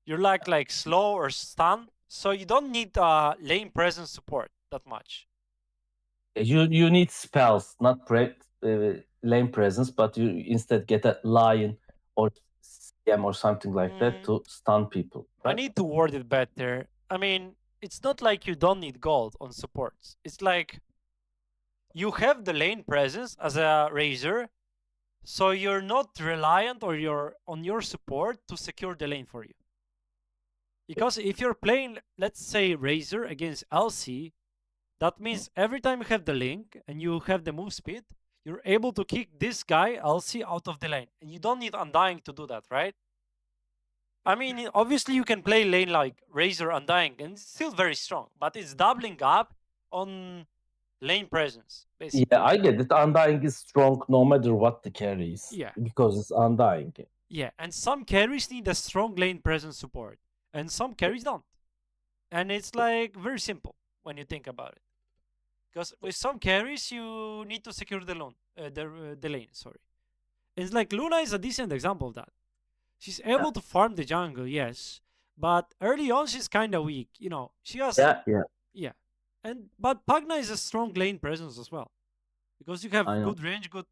You lack like slow or stun, so you don't need lane presence support that much. You need spells, not lane presence, but you instead get a lion or CM or something like that to stun people. I Right? need to word it better. It's not like you don't need gold on supports. It's like you have the lane presence as a Razor, so you're not reliant or you're on your support to secure the lane for you. Because if you're playing, let's say, Razor against LC, that means every time you have the link and you have the move speed, you're able to kick this guy, LC, out of the lane. And you don't need Undying to do that, right? Obviously you can play lane like Razor Undying, and it's still very strong, but it's doubling up on lane presence, basically. Yeah, I get it. Undying is strong no matter what the carry is. Yeah. Because it's Undying. Yeah, and some carries need a strong lane presence support, and some carries don't. And it's like very simple when you think about it. Because with some carries, you need to secure the lane. Sorry, it's like Luna is a decent example of that. She's able to farm the jungle, yes, but early on she's kind of weak. She has Yeah. but Pagna is a strong lane presence as well, because you have I know. good range, good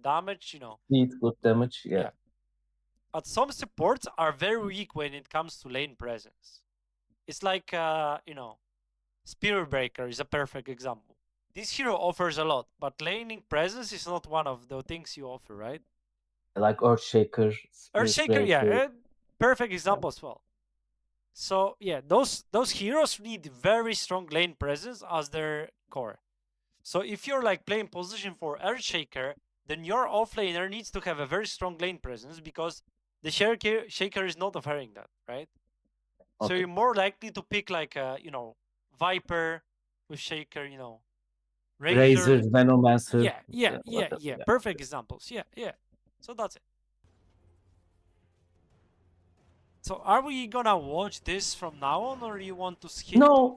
damage. Need good damage. Yeah. But some supports are very weak when it comes to lane presence. It's like Spirit Breaker is a perfect example. This hero offers a lot, but laning presence is not one of the things you offer, right? Like Earthshaker. Earthshaker, yeah, perfect example as well. So yeah, those heroes need very strong lane presence as their core. So if you're like playing position for Earthshaker, then your offlaner needs to have a very strong lane presence, because the Shaker is not offering that, right? So Okay. you're more likely to pick like Viper with Shaker, Razor, Venomancer. Yeah. Perfect examples. Yeah. So that's it. So are we gonna watch this from now on, or you want to skip? No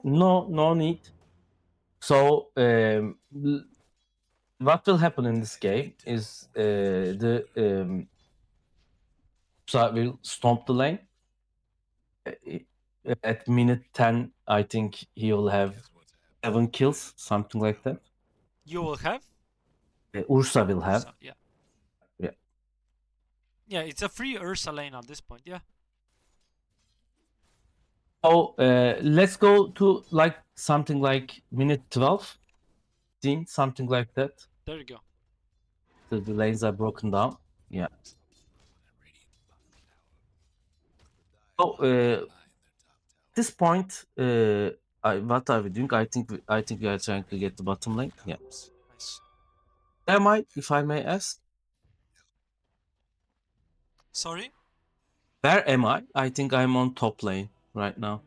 need. So what will happen in this game is the Ursa will stomp the lane. At minute 10, I think he will have 7 kills, something like that. You will have? Ursa will have. Ursa, yeah. Yeah. Yeah, it's a free Ursa lane at this point, yeah. So let's go to like something like minute 12, something like that. There you go. The lanes are broken down. Yeah. So at this point, what are we doing? I think we are trying to get the bottom lane. Yeah. Nice. Am I, if I may ask? Sorry? Where am I? I think I'm on top lane right now.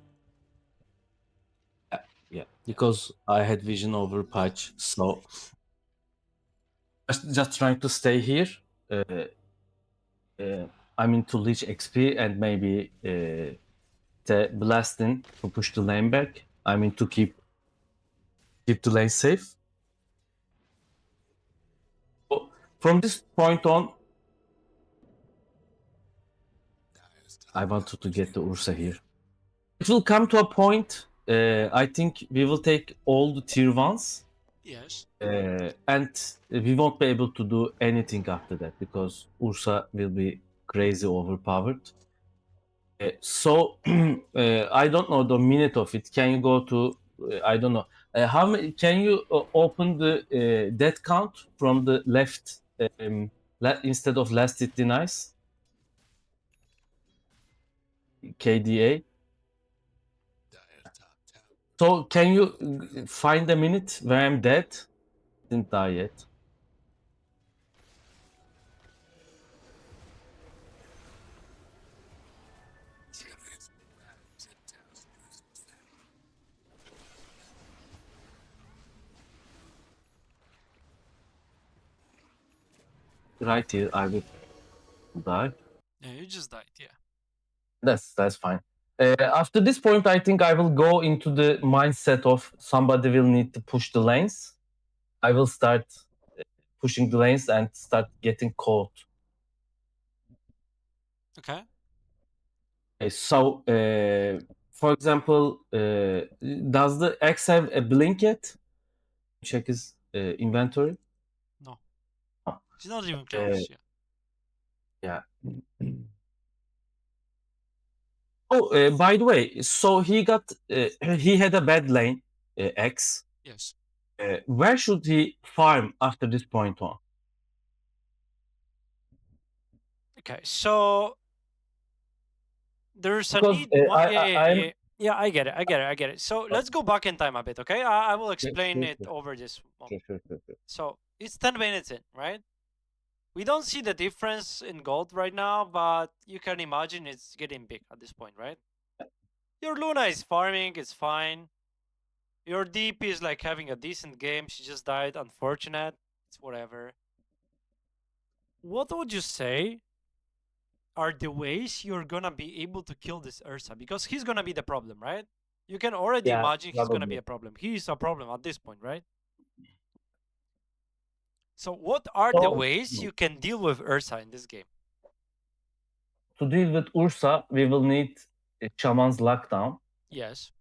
Yeah, because I had vision over patch, so just trying to stay here. I'm into leech XP and maybe the blasting to push the lane back. I mean to keep the lane safe. So from this point on, I wanted to get the Ursa here. It will come to a point. I think we will take all the tier ones. Yes. And we won't be able to do anything after that because Ursa will be crazy overpowered. So I don't know the minute of it. Can you go to I don't know how many? Can you open the death count from the left instead of last it denies KDA? So can you find a minute where I'm dead? Didn't die yet. Right here, I will die. Yeah, you just died, yeah. That's fine. After this point, I think I will go into the mindset of somebody will need to push the lanes. I will start pushing the lanes and start getting caught. Okay. So, for example, does the X have a blink yet? Check his inventory. No. Oh. It's not even close, yeah. Yeah. Oh, by the way, so he had a bad lane, X. Yes. Where should he farm after this point on? Okay, so there's a Because need. I'm Yeah, I get it. So let's go back in time a bit, okay? I will explain sure, it over this moment. sure. So it's 10 minutes in, right? We don't see the difference in gold right now, but you can imagine it's getting big at this point, right? Your Luna is farming, it's fine. Your DP is like having a decent game. She just died, unfortunate. It's whatever. What would you say are the ways you're gonna be able to kill this Ursa? Because he's gonna be the problem, right? You can already Yeah, imagine he's gonna be probably. a problem. He's a problem at this point, right? So what are the So ways you can deal with Ursa in this game? to deal with Ursa, we will need a Shaman's lockdown, Yes.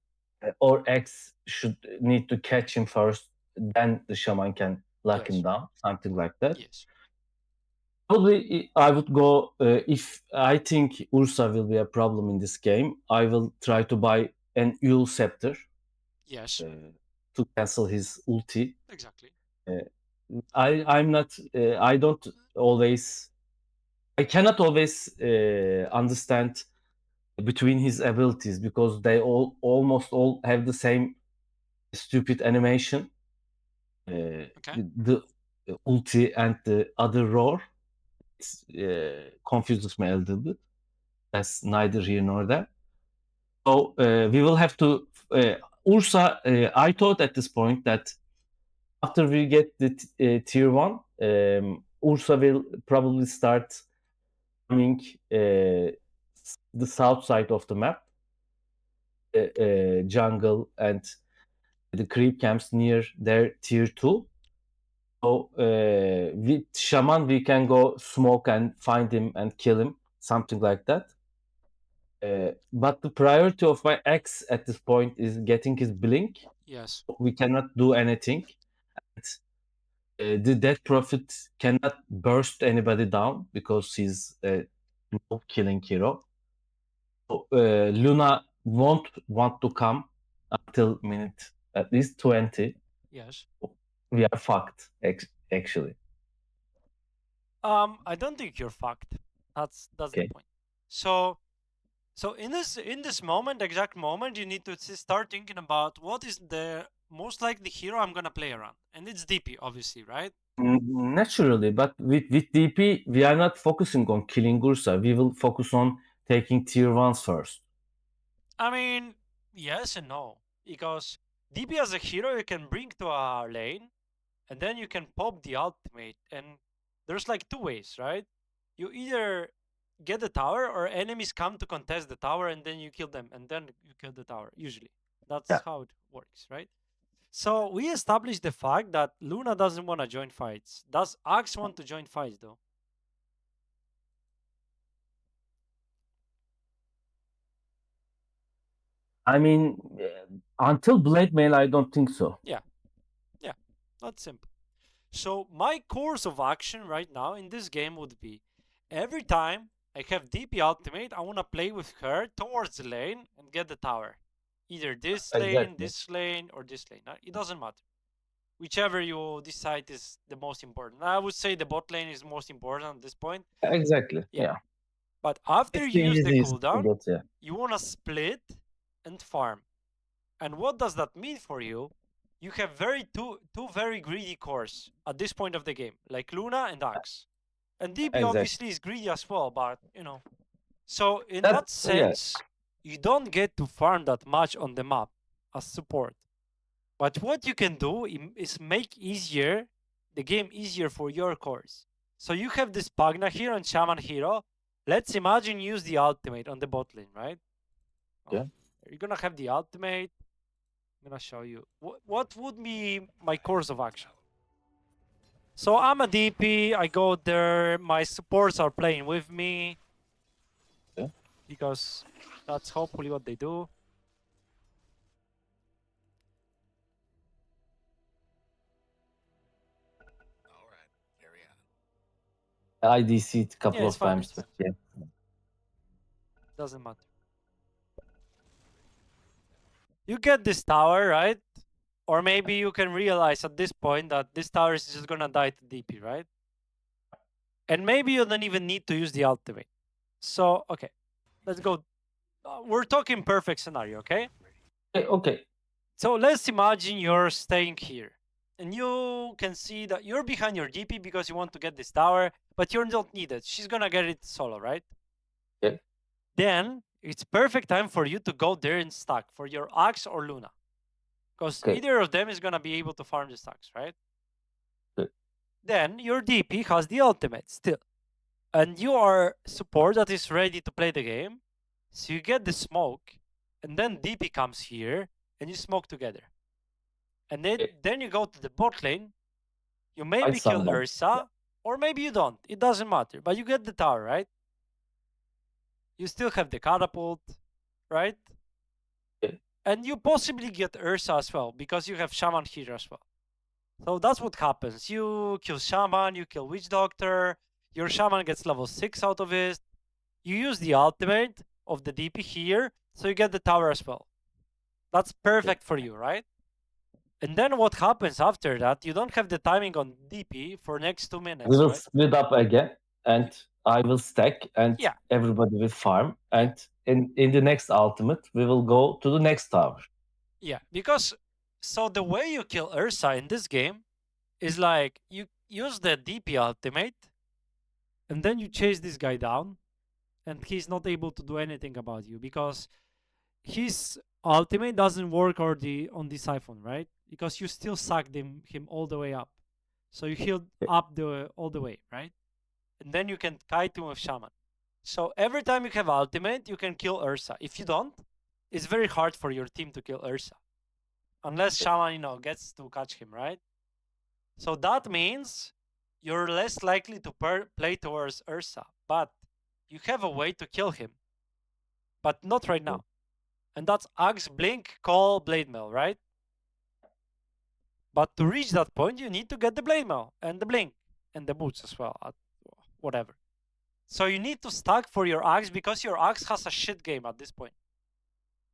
or X should need to catch him first, then the Shaman can lock him Yes. down, something like that. Yes. Probably, I would go if I think Ursa will be a problem in this game. I will try to buy an Yule Scepter Yes. to cancel his ulti. Exactly. I'm not. I don't always. I cannot always understand between his abilities because they almost all have the same stupid animation. Okay. The ulti and the other roar confuses me a little bit. That's neither here nor there. So we will have to. Ursa, I thought at this point that after we get the tier one, Ursa will probably start coming the south side of the map, jungle and the creep camps near their tier two. So with Shaman, we can go smoke and find him and kill him, something like that. But the priority of my X at this point is getting his blink. Yes. We cannot do anything. The death prophet cannot burst anybody down because he's a no killing hero. So, Luna won't want to come until minute at least 20. Yes. We are fucked, actually. I don't think you're fucked. That's Okay. the point. So So in this moment, exact moment, you need to start thinking about what is the most likely hero I'm gonna play around, and it's DP, obviously, right? Naturally, but with DP, we are not focusing on killing Ursa. We will focus on taking tier 1s first. I mean, yes and no, because DP as a hero you can bring to a lane, and then you can pop the ultimate, and there's like two ways, right? You either get the tower, or enemies come to contest the tower, and then you kill them, and then you kill the tower. Usually, that's Yeah. how it works, right? So we established the fact that Luna doesn't want to join fights. Does Axe want to join fights though? I mean, until Blade Mail, I don't think so. Yeah, that's simple. So my course of action right now in this game would be every time I have DP ultimate, I want to play with her towards the lane and get the tower. Either this lane, Exactly. this lane, or this lane. It doesn't matter. Whichever you decide is the most important. I would say the bot lane is most important at this point. Exactly. Yeah. Yeah. But after It's you the use the easiest to cooldown, get, yeah. you want to split and farm. And what does that mean for you? You have two very greedy cores at this point of the game, like Luna and Axe. And DP Exactly. obviously is greedy as well, but So in That- that sense, you don't get to farm that much on the map as support. But what you can do is make the game easier for your cores. So you have this Pagna hero and Shaman hero. Let's imagine use the ultimate on the bot lane, right? Yeah. You're gonna have the ultimate. I'm gonna show you what would be my course of action. So I'm a DP. I go there. My supports are playing with me. Yeah. Because that's hopefully what they do. All right, carry on. I DC'd a couple Yeah, it's of fine. times. But yeah. Doesn't matter. You get this tower, right? Or maybe you can realize at this point that this tower is just gonna die to DP, right? And maybe you don't even need to use the ultimate. So, okay, let's go. We're talking perfect scenario, okay? Okay. So let's imagine you're staying here. And you can see that you're behind your DP because you want to get this tower, but you don't need it. She's gonna get it solo, right? Yeah. Then it's perfect time for you to go there and stack for your Axe or Luna. Because Okay. either of them is gonna be able to farm the stacks, right? Good. Then your DP has the ultimate still. And you are support that is ready to play the game. So you get the smoke, and then DP comes here and you smoke together. And then you go to the bot lane. You maybe kill someone. Ursa, or maybe you don't. It doesn't matter. But you get the tower, right? You still have the catapult, right? Yeah. And you possibly get Ursa as well, because you have Shaman here as well. So that's what happens. You kill Shaman, you kill Witch Doctor, your Shaman gets level 6 out of it. You use the ultimate of the DP here, so you get the tower as well. That's perfect for you, right? And then what happens after that, you don't have the timing on DP for next 2 minutes, We will right? split up again, and I will stack, and Yeah. everybody will farm. And in the next ultimate, we will go to the next tower. Yeah, because so the way you kill Ursa in this game is like you use the DP ultimate, and then you chase this guy down, and he's not able to do anything about you because his ultimate doesn't work on the siphon, right? Because you still sucked him all the way up, so you healed up all the way, right? And then you can kite him with Shaman. So every time you have ultimate, you can kill Ursa. If you don't, it's very hard for your team to kill Ursa. Unless Shaman, gets to catch him, right? So that means you're less likely to play towards Ursa, but you have a way to kill him. But not right now. And that's Axe, Blink, Call, Blade Mail, right? But to reach that point, you need to get the Blade Mail and the Blink and the boots as well, whatever. So you need to stack for your Axe because your Axe has a shit game at this point.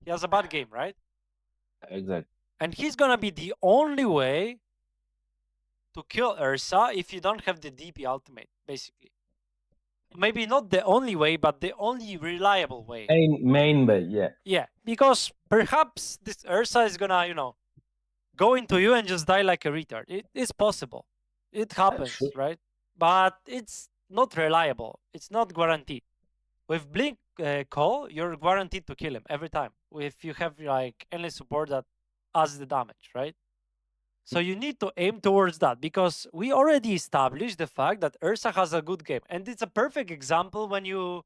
He has a bad game, right? Exactly. And he's gonna be the only way to kill Ursa if you don't have the DP ultimate, basically. maybe not the only way, but the only reliable way. Main way, yeah. Yeah, because perhaps this Ursa is gonna, go into you and just die like a retard. It is possible. It happens, Sure. right? But it's not reliable. It's not guaranteed. With Blink Call, you're guaranteed to kill him every time. If you have like any support that adds the damage, right? So you need to aim towards that because we already established the fact that Ursa has a good game, and it's a perfect example when you.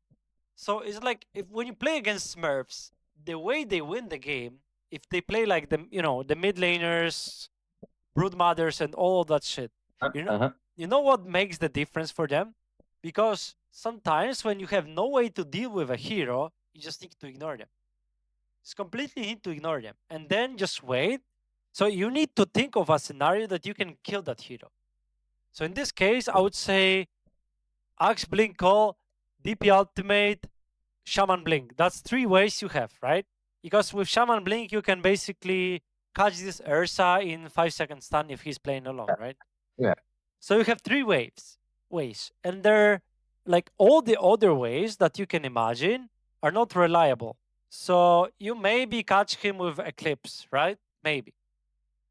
So it's like if when you play against Smurfs, the way they win the game, if they play like the mid laners, brood mothers, and all of that shit, you know, Uh-huh. you know what makes the difference for them? Because sometimes when you have no way to deal with a hero, you just need to ignore them. Just completely need to ignore them, and then just wait. So you need to think of a scenario that you can kill that hero. So in this case, I would say Axe Blink Call, DP Ultimate, Shaman Blink. That's 3 ways you have, right? Because with Shaman Blink, you can basically catch this Ursa in 5 second stun if he's playing alone, right? Yeah. So you have 3 ways, and they're like all the other ways that you can imagine are not reliable. So you maybe catch him with Eclipse, right? Maybe.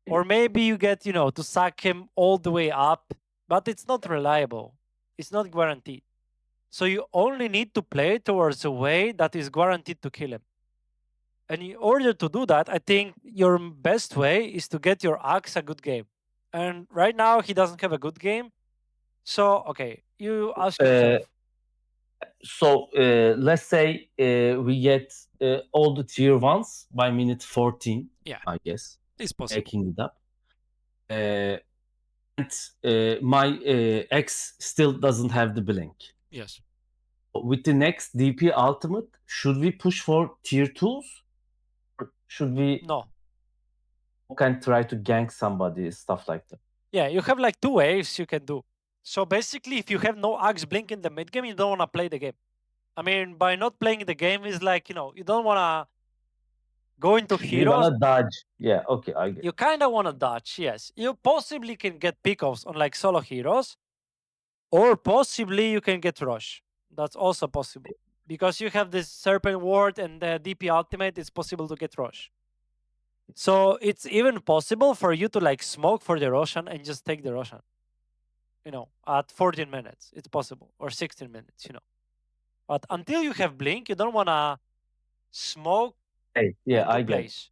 Or maybe you get, to sack him all the way up, but it's not reliable. It's not guaranteed. So you only need to play towards a way that is guaranteed to kill him. And in order to do that, I think your best way is to get your Axe a good game. And right now he doesn't have a good game. So okay, you ask yourself. So let's say we get all the tier ones by minute 14. Yeah. I guess. It's possible. Making it up. And my X still doesn't have the blink. Yes. With the next DP ultimate, should we push for tier 2s? Or should we No. can try to gank somebody, stuff like that? Yeah, you have like 2 waves you can do. So basically, if you have no Axe Blink in the mid game, you don't want to play the game. I mean, by not playing the game is like, you don't want to go into You heroes. wanna dodge. Yeah, okay, I get You kind of want to dodge, yes. You possibly can get pickoffs on like solo heroes, or possibly you can get rush. That's also possible. Because you have this Serpent Ward and the DP ultimate, it's possible to get rush. So it's even possible for you to like smoke for the Roshan and just take the Roshan. At 14 minutes, it's possible, or 16 minutes, But until you have Blink, you don't want to smoke Hey, yeah, and do I get it. plays.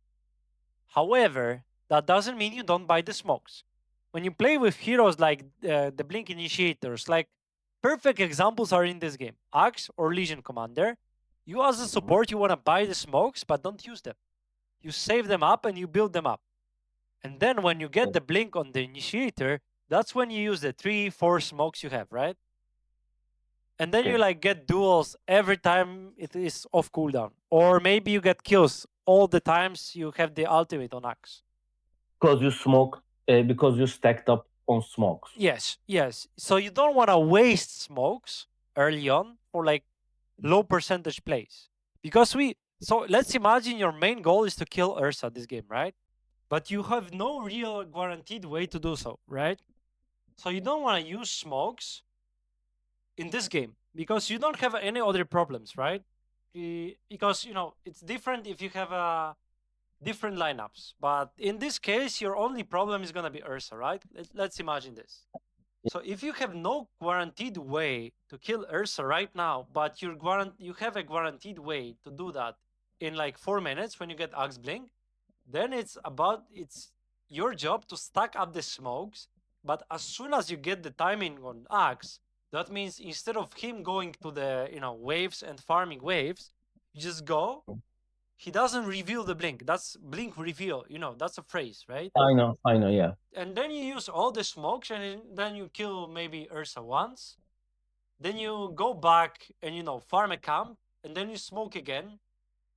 However, that doesn't mean you don't buy the smokes. When you play with heroes like the Blink Initiators, like perfect examples are in this game, Axe or Legion Commander, you as a support, you want to buy the smokes, but don't use them. You save them up and you build them up. And then when you get the Blink on the Initiator, that's when you use the 3-4 smokes you have, right? And then you like get duels every time it is off cooldown. Or maybe you get kills all the times you have the ultimate on Axe. Because you smoke, because you stacked up on smokes. Yes. So you don't want to waste smokes early on for like low percentage plays. Because so let's imagine your main goal is to kill Ursa this game, right? But you have no real guaranteed way to do so, right? So you don't want to use smokes in this game because you don't have any other problems, right? Because it's different if you have different lineups. But in this case, your only problem is gonna be Ursa, right? Let's imagine this. So if you have no guaranteed way to kill Ursa right now, but you have a guaranteed way to do that in like 4 minutes when you get Axe Blink, then it's your job to stack up the smokes. But as soon as you get the timing on Axe, that means instead of him going to the waves and farming waves, you just go. He doesn't reveal the blink. That's blink reveal. That's a phrase, right? I know, yeah. And then you use all the smokes, and then you kill maybe Ursa once. Then you go back and farm a camp, and then you smoke again,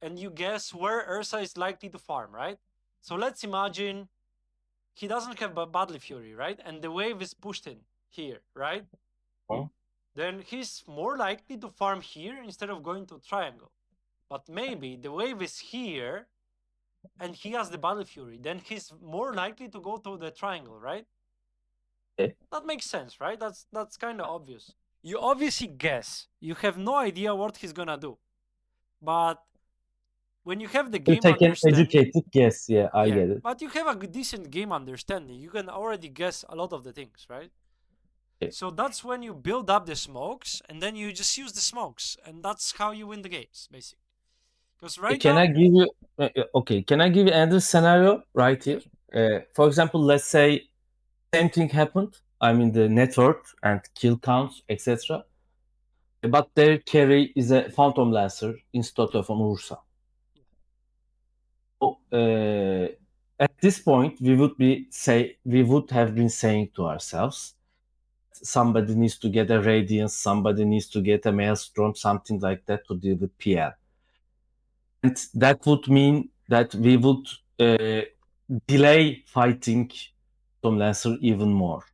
and you guess where Ursa is likely to farm, right? So let's imagine he doesn't have Battle Fury, right? And the wave is pushed in here, right? Huh? Then he's more likely to farm here instead of going to triangle. But maybe the wave is here and he has the Battle Fury, then he's more likely to go to the triangle, right? Okay. That makes sense, right? That's kind of obvious. you obviously guess. You have no idea what he's gonna do. But when you have the You game take an understanding, educated guess. Yeah, I yeah, get it. but you have a decent game understanding. You can already guess a lot of the things, right? Okay. So that's when you build up the smokes, and then you just use the smokes, and that's how you win the games, basically. Because right Can now, I give you okay? Can I give you another scenario right here? For example, let's say same thing happened. I mean the net worth and kill counts, etc. But their carry is a Phantom Lancer instead of an Ursa. So, at this point, we would have been saying to ourselves, somebody needs to get a Radiance, somebody needs to get a Maelstrom, something like that to deal with PL. And that would mean that we would delay fighting Phantom Lancer even more.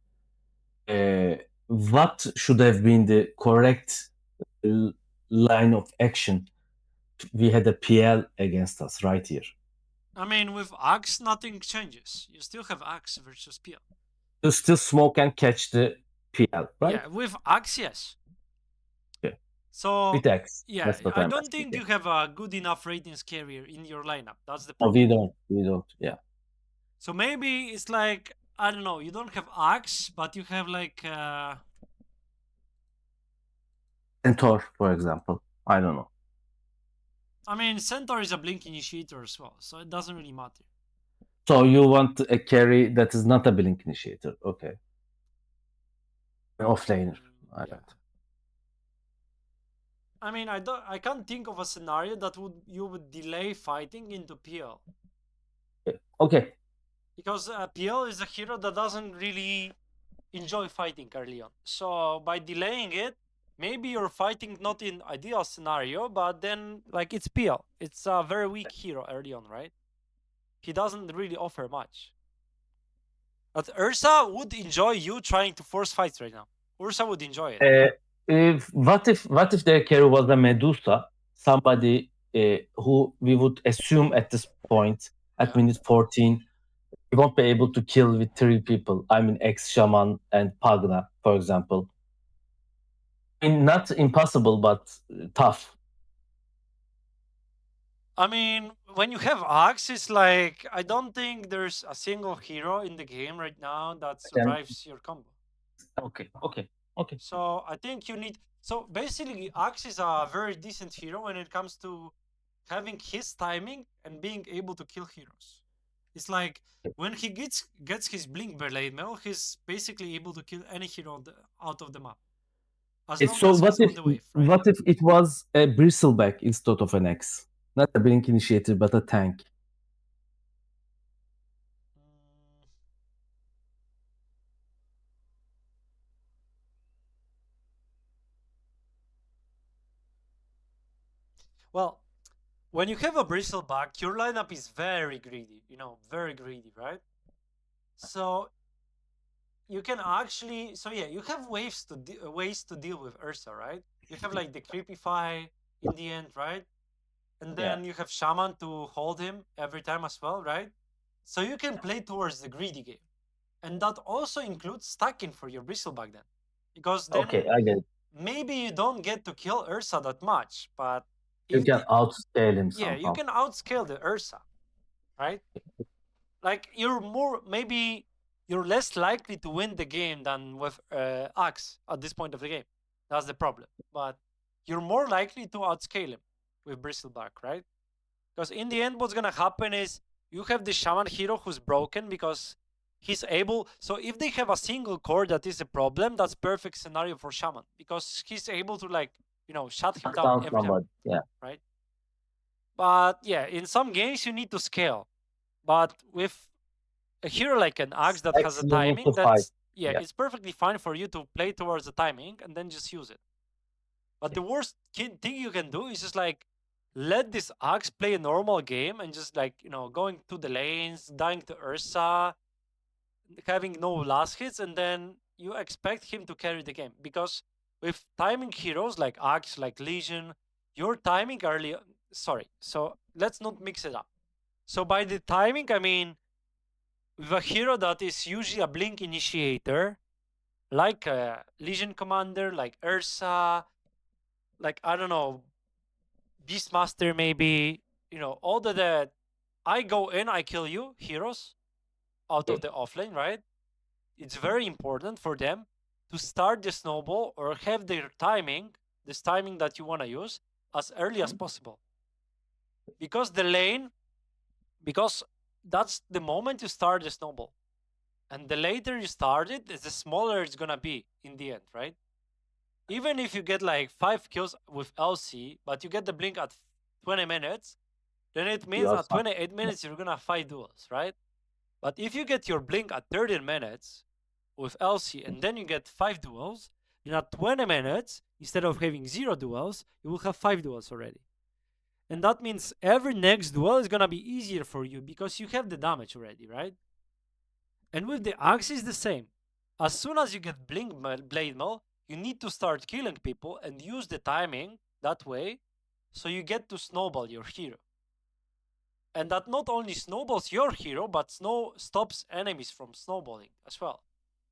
What should have been the correct line of action? We had a PL against us right here. I mean, with Axe, nothing changes. You still have Axe versus PL. You still smoke and catch the PL, right? Yeah, with Axe, yes. Okay. So, With X. yeah, That's what I I'm don't asking. think you have a good enough ratings carrier in your lineup. That's the No, problem. we don't. Yeah. So maybe it's like, I don't know, you don't have Axe, but you have like, Centaur, for example. I don't know. I mean, Centaur is a blink initiator as well, so it doesn't really matter. So you want a carry that is not a blink initiator. Okay. An offlaner. I Yeah. bet. I mean, I can't think of a scenario that you would delay fighting into PL. Okay. Because PL is a hero that doesn't really enjoy fighting early on. So by delaying it, maybe you're fighting not in ideal scenario, but then like it's PL. It's a very weak hero early on, right? He doesn't really offer much. But Ursa would enjoy you trying to force fights right now. Ursa would enjoy it. What if their carry was a Medusa, somebody who we would assume at this point at Yeah. minute 14 we won't be able to kill with 3 people. I mean, ex Shaman and Pagna, for example. I mean, not impossible, but tough. I mean, when you have Axe, it's like I don't think there's a single hero in the game right now that survives your combo. Okay. So I think you need. So basically, Axe is a very decent hero when it comes to having his timing and being able to kill heroes. It's like when he gets his blink blade mail, he's basically able to kill any hero out of the map, as long So as he's on the wave, right? what if it was a bristleback instead of an X? Not a blink initiator, but a tank. Mm. Well, when you have a bristleback, your lineup is very greedy. Very greedy, right? So you can actually, you have ways to deal with Ursa, right? You have like the creepify in the end, right? And then you have Shaman to hold him every time as well, right? So you can play towards the greedy game, and that also includes stacking for your bristleback then, because then Okay, I get it. maybe you don't get to kill Ursa that much, but You can outscale him yeah, you somehow. can outscale the Ursa, right? Like you're less likely to win the game than with Axe at this point of the game. That's the problem. But you're more likely to outscale him with Bristleback, right? Because in the end, what's gonna happen is you have the Shaman hero who's broken because he's able. So if they have a single core that is a problem, that's perfect scenario for Shaman because he's able to shut him down every time, Somebody. Yeah. right? But yeah, in some games you need to scale. But with a hero like an Axe that has a You need timing, to fight. yeah, it's perfectly fine for you to play towards the timing and then just use it. But the worst thing you can do is just like let this Axe play a normal game and just going to the lanes, dying to Ursa, having no last hits, and then you expect him to carry the game. Because with timing heroes like Axe, like Legion, your timing early. Sorry, so let's not mix it up. So by the timing, I mean with a hero that is usually a blink initiator, like a Legion Commander, like Ursa, like I don't know, Beastmaster maybe. All the I go in, I kill you heroes out of the offlane, right? It's very important for them to start the snowball or have their timing, this timing that you want to use, as early as possible. Because because that's the moment you start the snowball. And the later you start it, the smaller it's gonna be in the end, right? Even if you get like 5 kills with LC, but you get the blink at 20 minutes, then it means at 28 minutes you're gonna fight duels, right? But if you get your blink at 30 minutes with LC and then you get 5 duels, then at 20 minutes, instead of having 0 duels, you will have 5 duels already. And that means every next duel is gonna be easier for you because you have the damage already, right? And with the axe is the same. As soon as you get blink blade mail, you need to start killing people and use the timing that way, so you get to snowball your hero. And that not only snowballs your hero, but stops enemies from snowballing as well.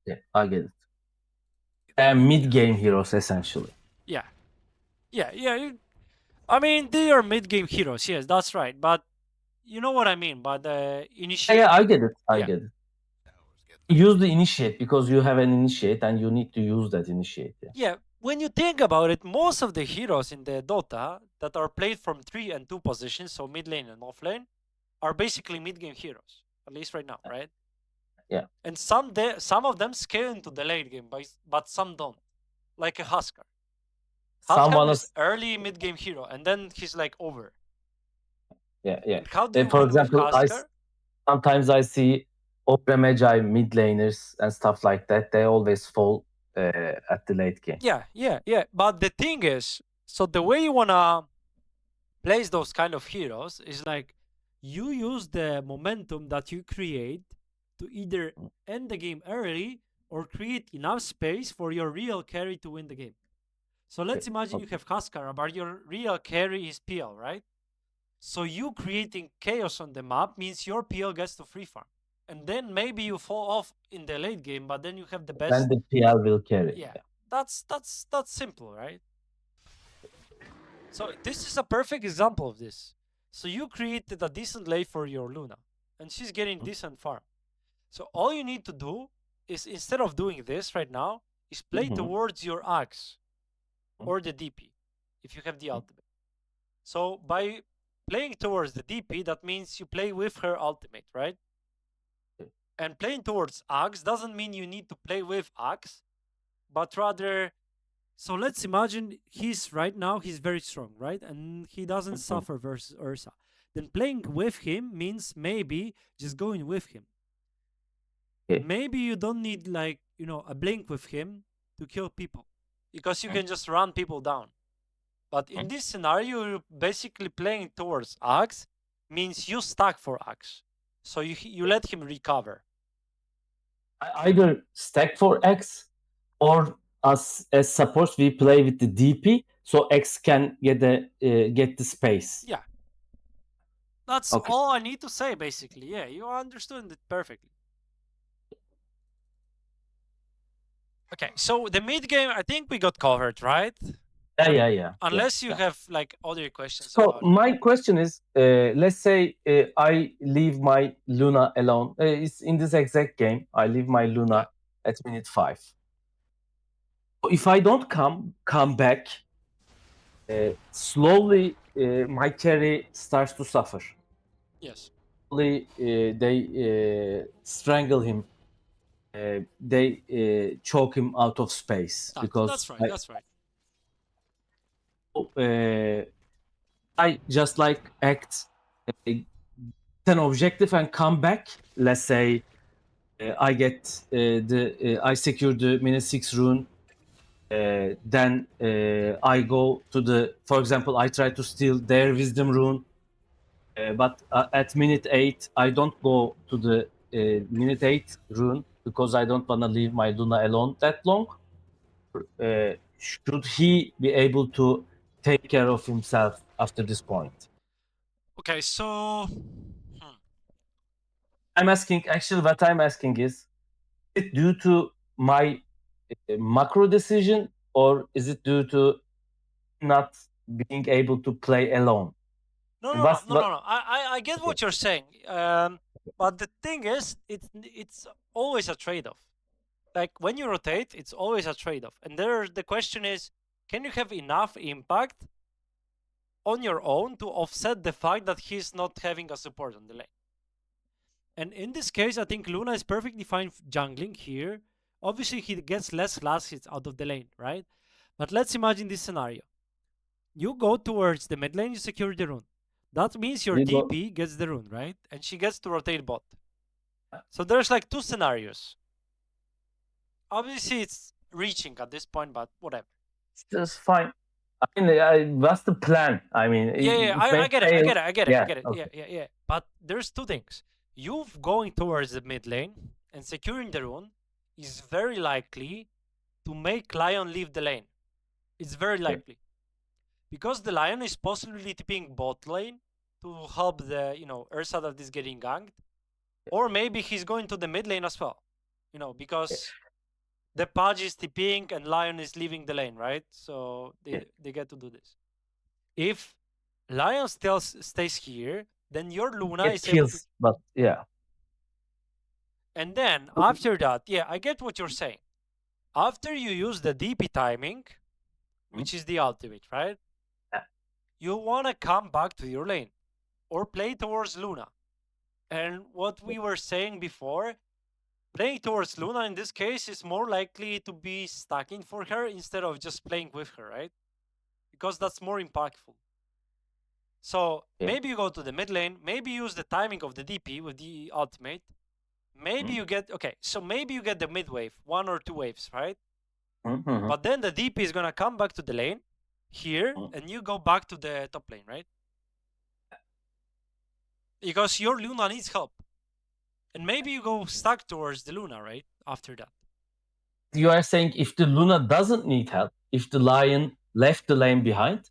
Yeah, I get it. And mid-game heroes, essentially. Yeah. I mean, they are mid-game heroes, yes, that's right. But you know what I mean. But initiate. Yeah, I get it. I Yeah. get it. Towers get Use the initiate because you have an initiate and you need to use that initiate. Yeah. Yeah, when you think about it, most of the heroes in the Dota that are played from 3 and 2 positions, so mid lane and off lane, are basically mid-game heroes, at least right now, right? Yeah. And some of them scale into the late game, but some don't, like a Huskar. Someone Is is, early mid-game hero, and then he's like over. yeah, yeah. And how do you For win example, with Huskar? sometimes I see Opera Magi mid laners and stuff like that. They always fall at the late game. Yeah. But the thing is, so the way you wanna place those kind of heroes is like you use the momentum that you create to either end the game early or create enough space for your real carry to win the game. So let's imagine you have Kaskara, but your real carry is PL, right? So you creating chaos on the map means your PL gets to free farm. And then maybe you fall off in the late game, but then you have the best. Then the PL will carry. Yeah. That's simple, right? So this is a perfect example of this. So you created a decent lane for your Luna, and she's getting decent farm. So all you need to do is, instead of doing this right now, is play towards your axe or the DP if you have the ultimate. So by playing towards the DP, that means you play with her ultimate, right? And playing towards axe doesn't mean you need to play with axe, but rather. So let's imagine he's very strong, right? And he doesn't suffer versus Ursa. Then playing with him means maybe just going with him. Okay. Maybe you don't need a blink with him to kill people, because you can just run people down. But in this scenario, you're basically playing towards Axe, means you stack for Axe. So you let him recover. Either stack for X or as support we play with the DP so X can get the space. Yeah. That's all I need to say, basically. Yeah, you understood it perfectly. Okay, so the mid game, I think we got covered, right? Yeah. Unless you have other questions. So my question is, let's say I leave my Luna alone. It's in this exact game. I leave my Luna at minute 5. If I don't come back, slowly my carry starts to suffer. Yes. Slowly they strangle him. They choke him out of space because that's right. That's right. I just act an objective and come back. Let's say I get I secure the minute 6 rune. Then I go to for example, I try to steal their wisdom rune. But at minute 8, I don't go to the minute 8 rune because I don't want to leave my Luna alone that long. Should he be able to take care of himself after this point? Okay, so I'm asking, actually, what I'm asking is it due to my macro decision, or is it due to not being able to play alone? No, no, no, What's no, what? no, no. I get what you're saying. But the thing is, it's always a trade-off. Like when you rotate, it's always a trade-off. And there, the question is, can you have enough impact on your own to offset the fact that he's not having a support on the lane? And in this case, I think Luna is perfectly fine jungling here. Obviously, he gets less last hits out of the lane, right? But let's imagine this scenario. You go towards the mid lane, you secure the rune. That means your You go, DP gets the rune, right? And she gets to rotate bot. So there's like two scenarios. Obviously, it's reaching at this point, but whatever. it's just fine. I mean, what's the plan? I mean, Yeah, it may I get it, fail. I get Yeah, it. okay. Yeah. But there's two things. You going towards the mid lane and securing the rune is very likely to make Lion leave the lane. It's very likely. Because the Lion is possibly tipping bot lane to help the, Ursa that is getting ganked. Or maybe he's going to the mid lane as well. Because the Pudge is tipping and Lion is leaving the lane, right? So they get to do this. If Lion still stays here, then your Luna It is able to. kills, but yeah. And then after that, yeah, I get what you're saying. After you use the DP timing, which is the ultimate, right? Yeah. You want to come back to your lane or play towards Luna. And what we were saying before, playing towards Luna in this case is more likely to be stacking for her instead of just playing with her, right? Because that's more impactful. So maybe you go to the mid lane, maybe use the timing of the DP with the ultimate. Maybe you get, so maybe you get the mid wave, 1 or 2 waves, right? But then the DP is going to come back to the lane here and you go back to the top lane, right? Because your Luna needs help. And maybe you go stuck towards the Luna, right? After that. You are saying if the Luna doesn't need help, if the Lion left the lane behind,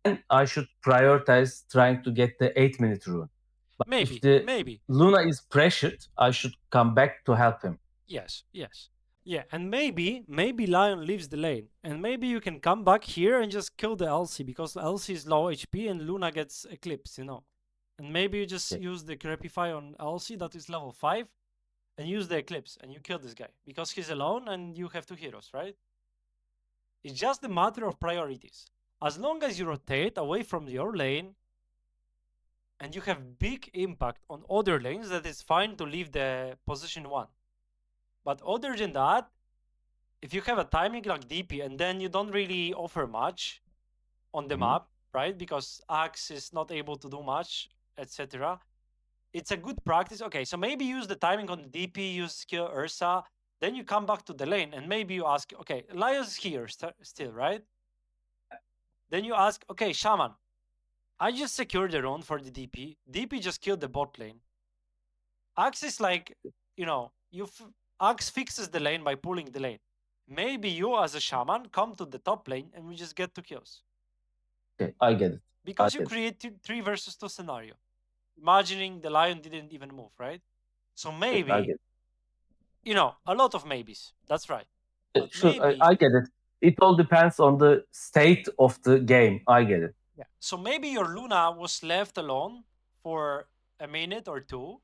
then I should prioritize trying to get the 8-minute rune. But if the Maybe. Luna is pressured, I should come back to help him. Yes. Yeah, and maybe Lion leaves the lane. And maybe you can come back here and just kill the LC because LC is low HP and Luna gets Eclipse, And maybe you just use the Crepify on LC that is level 5 and use the Eclipse and you kill this guy because he's alone and you have 2 heroes, right? It's just a matter of priorities. As long as you rotate away from your lane and you have big impact on other lanes, that is fine to leave the position 1. But other than that, if you have a timing like DP and then you don't really offer much on the map, right? Because Axe is not able to do much, etc. It's a good practice. Okay, so maybe use the timing on the DP, use skill Ursa, then you come back to the lane and maybe you ask, okay, Lion's here still, right? Then you ask, okay, Shaman, I just secured the rune for the DP. DP just killed the bot lane. Axe is like, Axe fixes the lane by pulling the lane. Maybe you as a shaman come to the top lane and we just get 2 kills. Okay, I get it. Because you create 3 versus 2 scenario. Imagining the Lion didn't even move, right? So maybe, a lot of maybes. That's right. But Sure, maybe, I get it. It all depends on the state of the game. I get it. yeah. So maybe your Luna was left alone for a minute or 2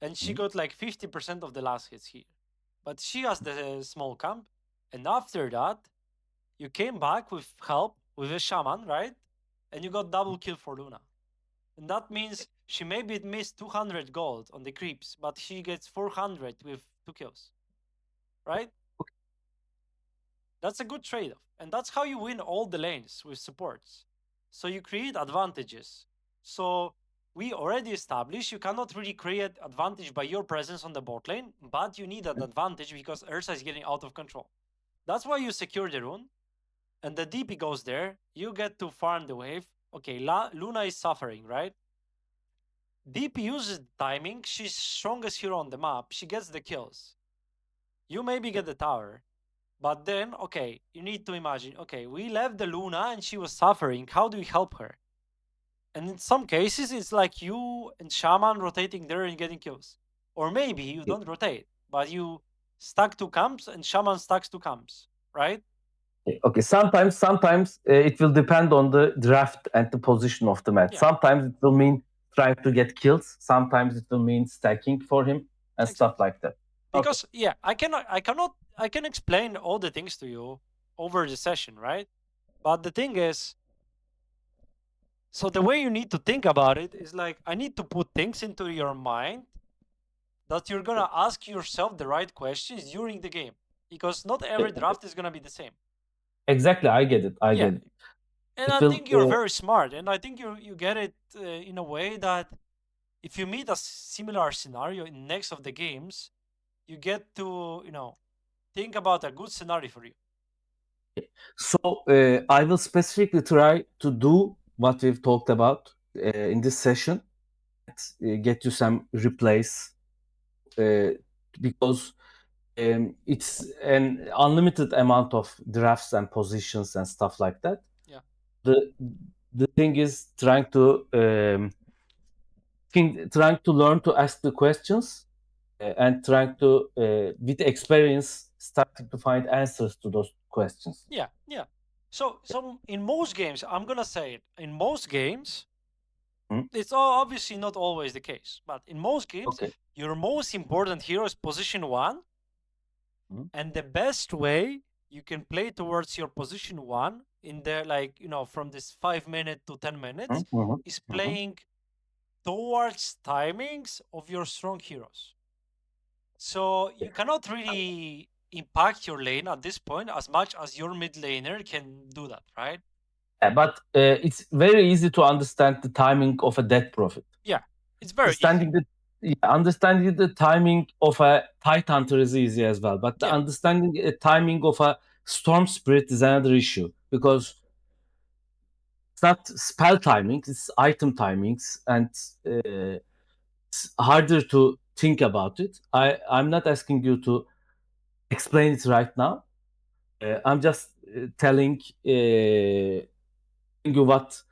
and she got like 50% of the last hits here. But she has the small camp. And after that, you came back with help with a shaman, right? And you got double kill for Luna. And that means she maybe missed 200 gold on the creeps, but she gets 400 with 2 kills. Right? That's a good trade-off. And that's how you win all the lanes with supports. So you create advantages. So we already established you cannot really create advantage by your presence on the bot lane, but you need an advantage because Ursa is getting out of control. That's why you secure the rune, and the DP goes there. You get to farm the wave. Okay, Luna is suffering, right? DP uses the timing. She's strongest hero on the map. She gets the kills. You maybe get the tower. But then, okay, you need to imagine, okay, we left the Luna and she was suffering. How do we help her? And in some cases, it's like you and Shaman rotating there and getting kills. Or maybe you don't rotate, but you stack 2 camps and shaman stacks 2 camps, right? Okay. Sometimes it will depend on the draft and the position of the match. Yeah. Sometimes it will mean trying to get kills. Sometimes it will mean stacking for him and stuff Exactly. like that. Because I can explain all the things to you over the session, right? But the thing is, so the way you need to think about it is like I need to put things into your mind that you're gonna ask yourself the right questions during the game, because not every draft is gonna be the same. Exactly, I get it. I Yeah, get it. and It I will. think you're very smart, and I think you get it in a way that if you meet a similar scenario in next of the games, you get to think about a good scenario for you. So I will specifically try to do what we've talked about in this session. Get you some replays because it's an unlimited amount of drafts and positions and stuff like that. Yeah. The thing is trying to learn to ask the questions and trying to with experience starting to find answers to those questions. Yeah. So in most games, I'm gonna say it. In most games, it's obviously not always the case, but in most games, Okay. your most important hero is position 1, and the best way you can play towards your position 1 in the from this 5 minute to 10 minutes is playing towards timings of your strong heroes. So you cannot really impact your lane at this point as much as your mid laner can do that, right? But it's very easy to understand the timing of a dead prophet. Yeah, it's very Understanding understanding the timing of a tight hunter is easy as well. But the understanding the timing of a storm spirit is another issue because it's not spell timings, it's item timings, and it's harder to think about it. I'm not asking you to explain it right now. I'm just telling you what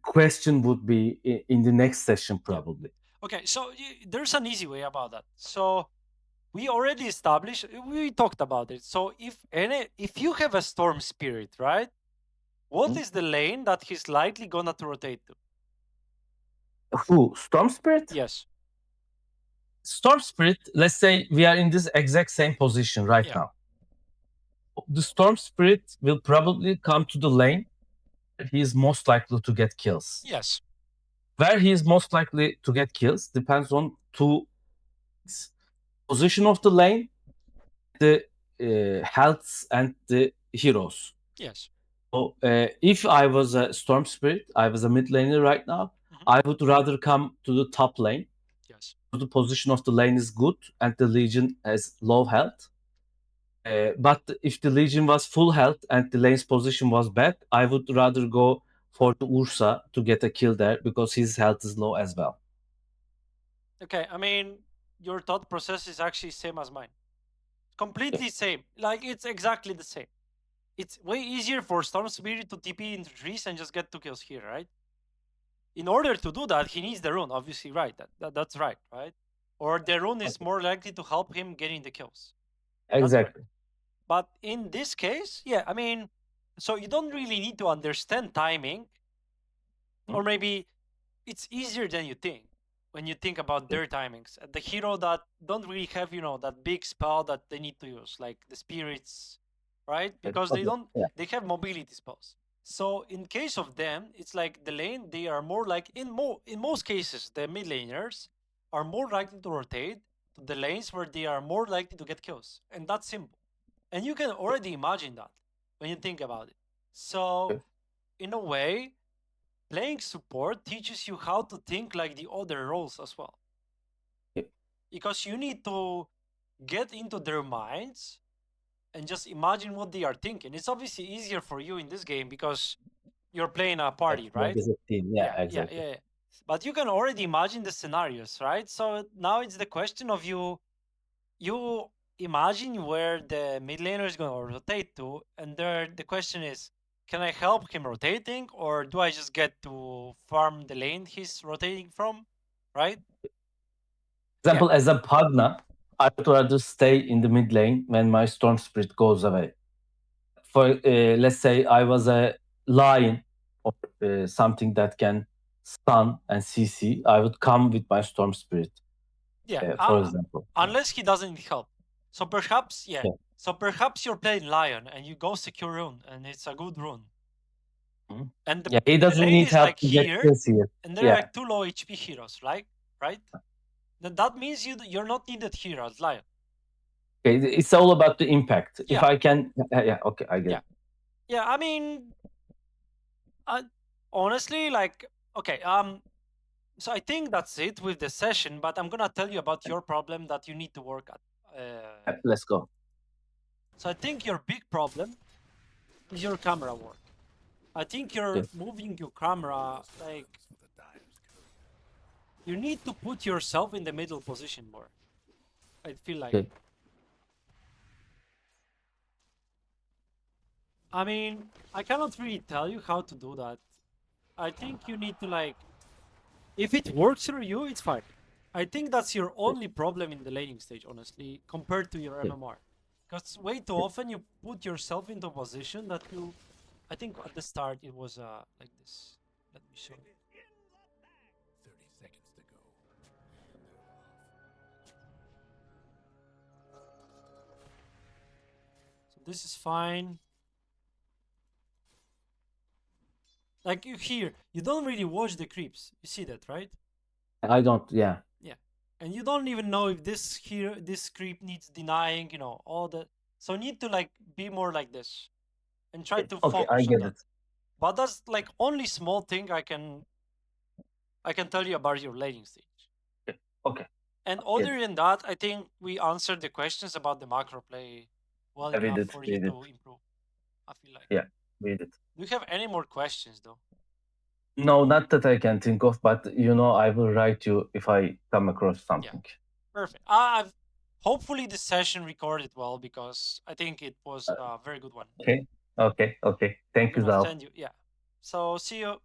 question would be in the next session probably. Okay, so there's an easy way about that. So we already established, we talked about it. So if you have a storm spirit, right? What is the lane that he's likely gonna to rotate to? Who? Storm Spirit? Yes. Storm Spirit, let's say we are in this exact same position right now. The Storm Spirit will probably come to the lane where he is most likely to get kills. Yes. Where he is most likely to get kills depends on two things. Position of the lane, the healths and the heroes. Yes. So if I was a Storm Spirit, I was a mid laner right now, I would rather come to the top lane. Yes. The position of the lane is good and the Legion has low health. But if the Legion was full health and the lane's position was bad, I would rather go for the Ursa to get a kill there because his health is low as well. Okay, I mean, your thought process is actually same as mine. Completely same. Like, it's exactly the same. It's way easier for Storm Spirit to TP into trees and just get 2 kills here, right? In order to do that, he needs the rune, obviously, right? That's right? Or the rune is more likely to help him getting the kills. Exactly. Right. But in this case, yeah, I mean, so you don't really need to understand timing, or maybe it's easier than you think when you think about their timings. The hero that don't really have, that big spell that they need to use, like the spirits, right? Because they don't, they have mobility spells. So in case of them, it's like the lane, they are more like, in most cases, the mid laners are more likely to rotate to the lanes where they are more likely to get kills. And that's simple. And you can already imagine that when you think about it. So in a way, playing support teaches you how to think like the other roles as well. Because you need to get into their minds and just imagine what they are thinking. It's obviously easier for you in this game because you're playing a party, right? As a team. Yeah, exactly. Yeah. But you can already imagine the scenarios, right? So now it's the question of you imagine where the mid laner is going to rotate to, and there the question is, can I help him rotating, or do I just get to farm the lane he's rotating from, right? Example, as a Pagna, I would rather stay in the mid lane when my Storm Spirit goes away. For let's say I was a lion or something that can stun and CC, I would come with my Storm Spirit, Yeah, for example. unless he doesn't need help. So perhaps, yeah. Yeah. So perhaps you're playing Lion and you go secure rune and it's a good rune. Mhm. And the, Yeah, he the doesn't lane need is help like to get here, kills here. and they're Yeah. like 2 low HP heroes, right? Right? Then that means you're not needed here as Lion. Okay, it's all about the impact. If Yeah. I can, yeah, okay, I get Yeah. it. Yeah, I mean, honestly, like, okay, so I think that's it with the session, but I'm gonna tell you about your problem that you need to work at. Let's go. So I think your big problem is your camera work. I think you're Okay. moving your camera, like, For the dyer's code. you need to put yourself in the middle position more. I feel like. Okay. I mean, I cannot really tell you how to do that. I think you need to, like, if it works for you, it's fine. I think that's your only problem in the laning stage, honestly, compared to your Okay. MMR. Because way too often you put yourself into a position that you, I think at the start it was like this. Let me show you. 30 seconds to go. And they're off. So this is fine. Like you here, you don't really watch the creeps. You see that, right? I don't. Yeah. Yeah. And you don't even know if this creep needs denying, all the. So you need to like be more like this, and try to Okay, I focus on get that. it. But that's like only small thing I can tell you about your laning stage. Okay. And Yes. other than that, I think we answered the questions about the macro play well Yeah, we enough did, for we you did. to improve. I feel like. Yeah, we did. Do you have any more questions though? No, not that I can think of, but I will write you if I come across something. Perfect. I've hopefully this session recorded well because I think it was a very good one. Okay. Okay. Okay. I'm Thank you, gonna Zal. send you. Yeah. So see you.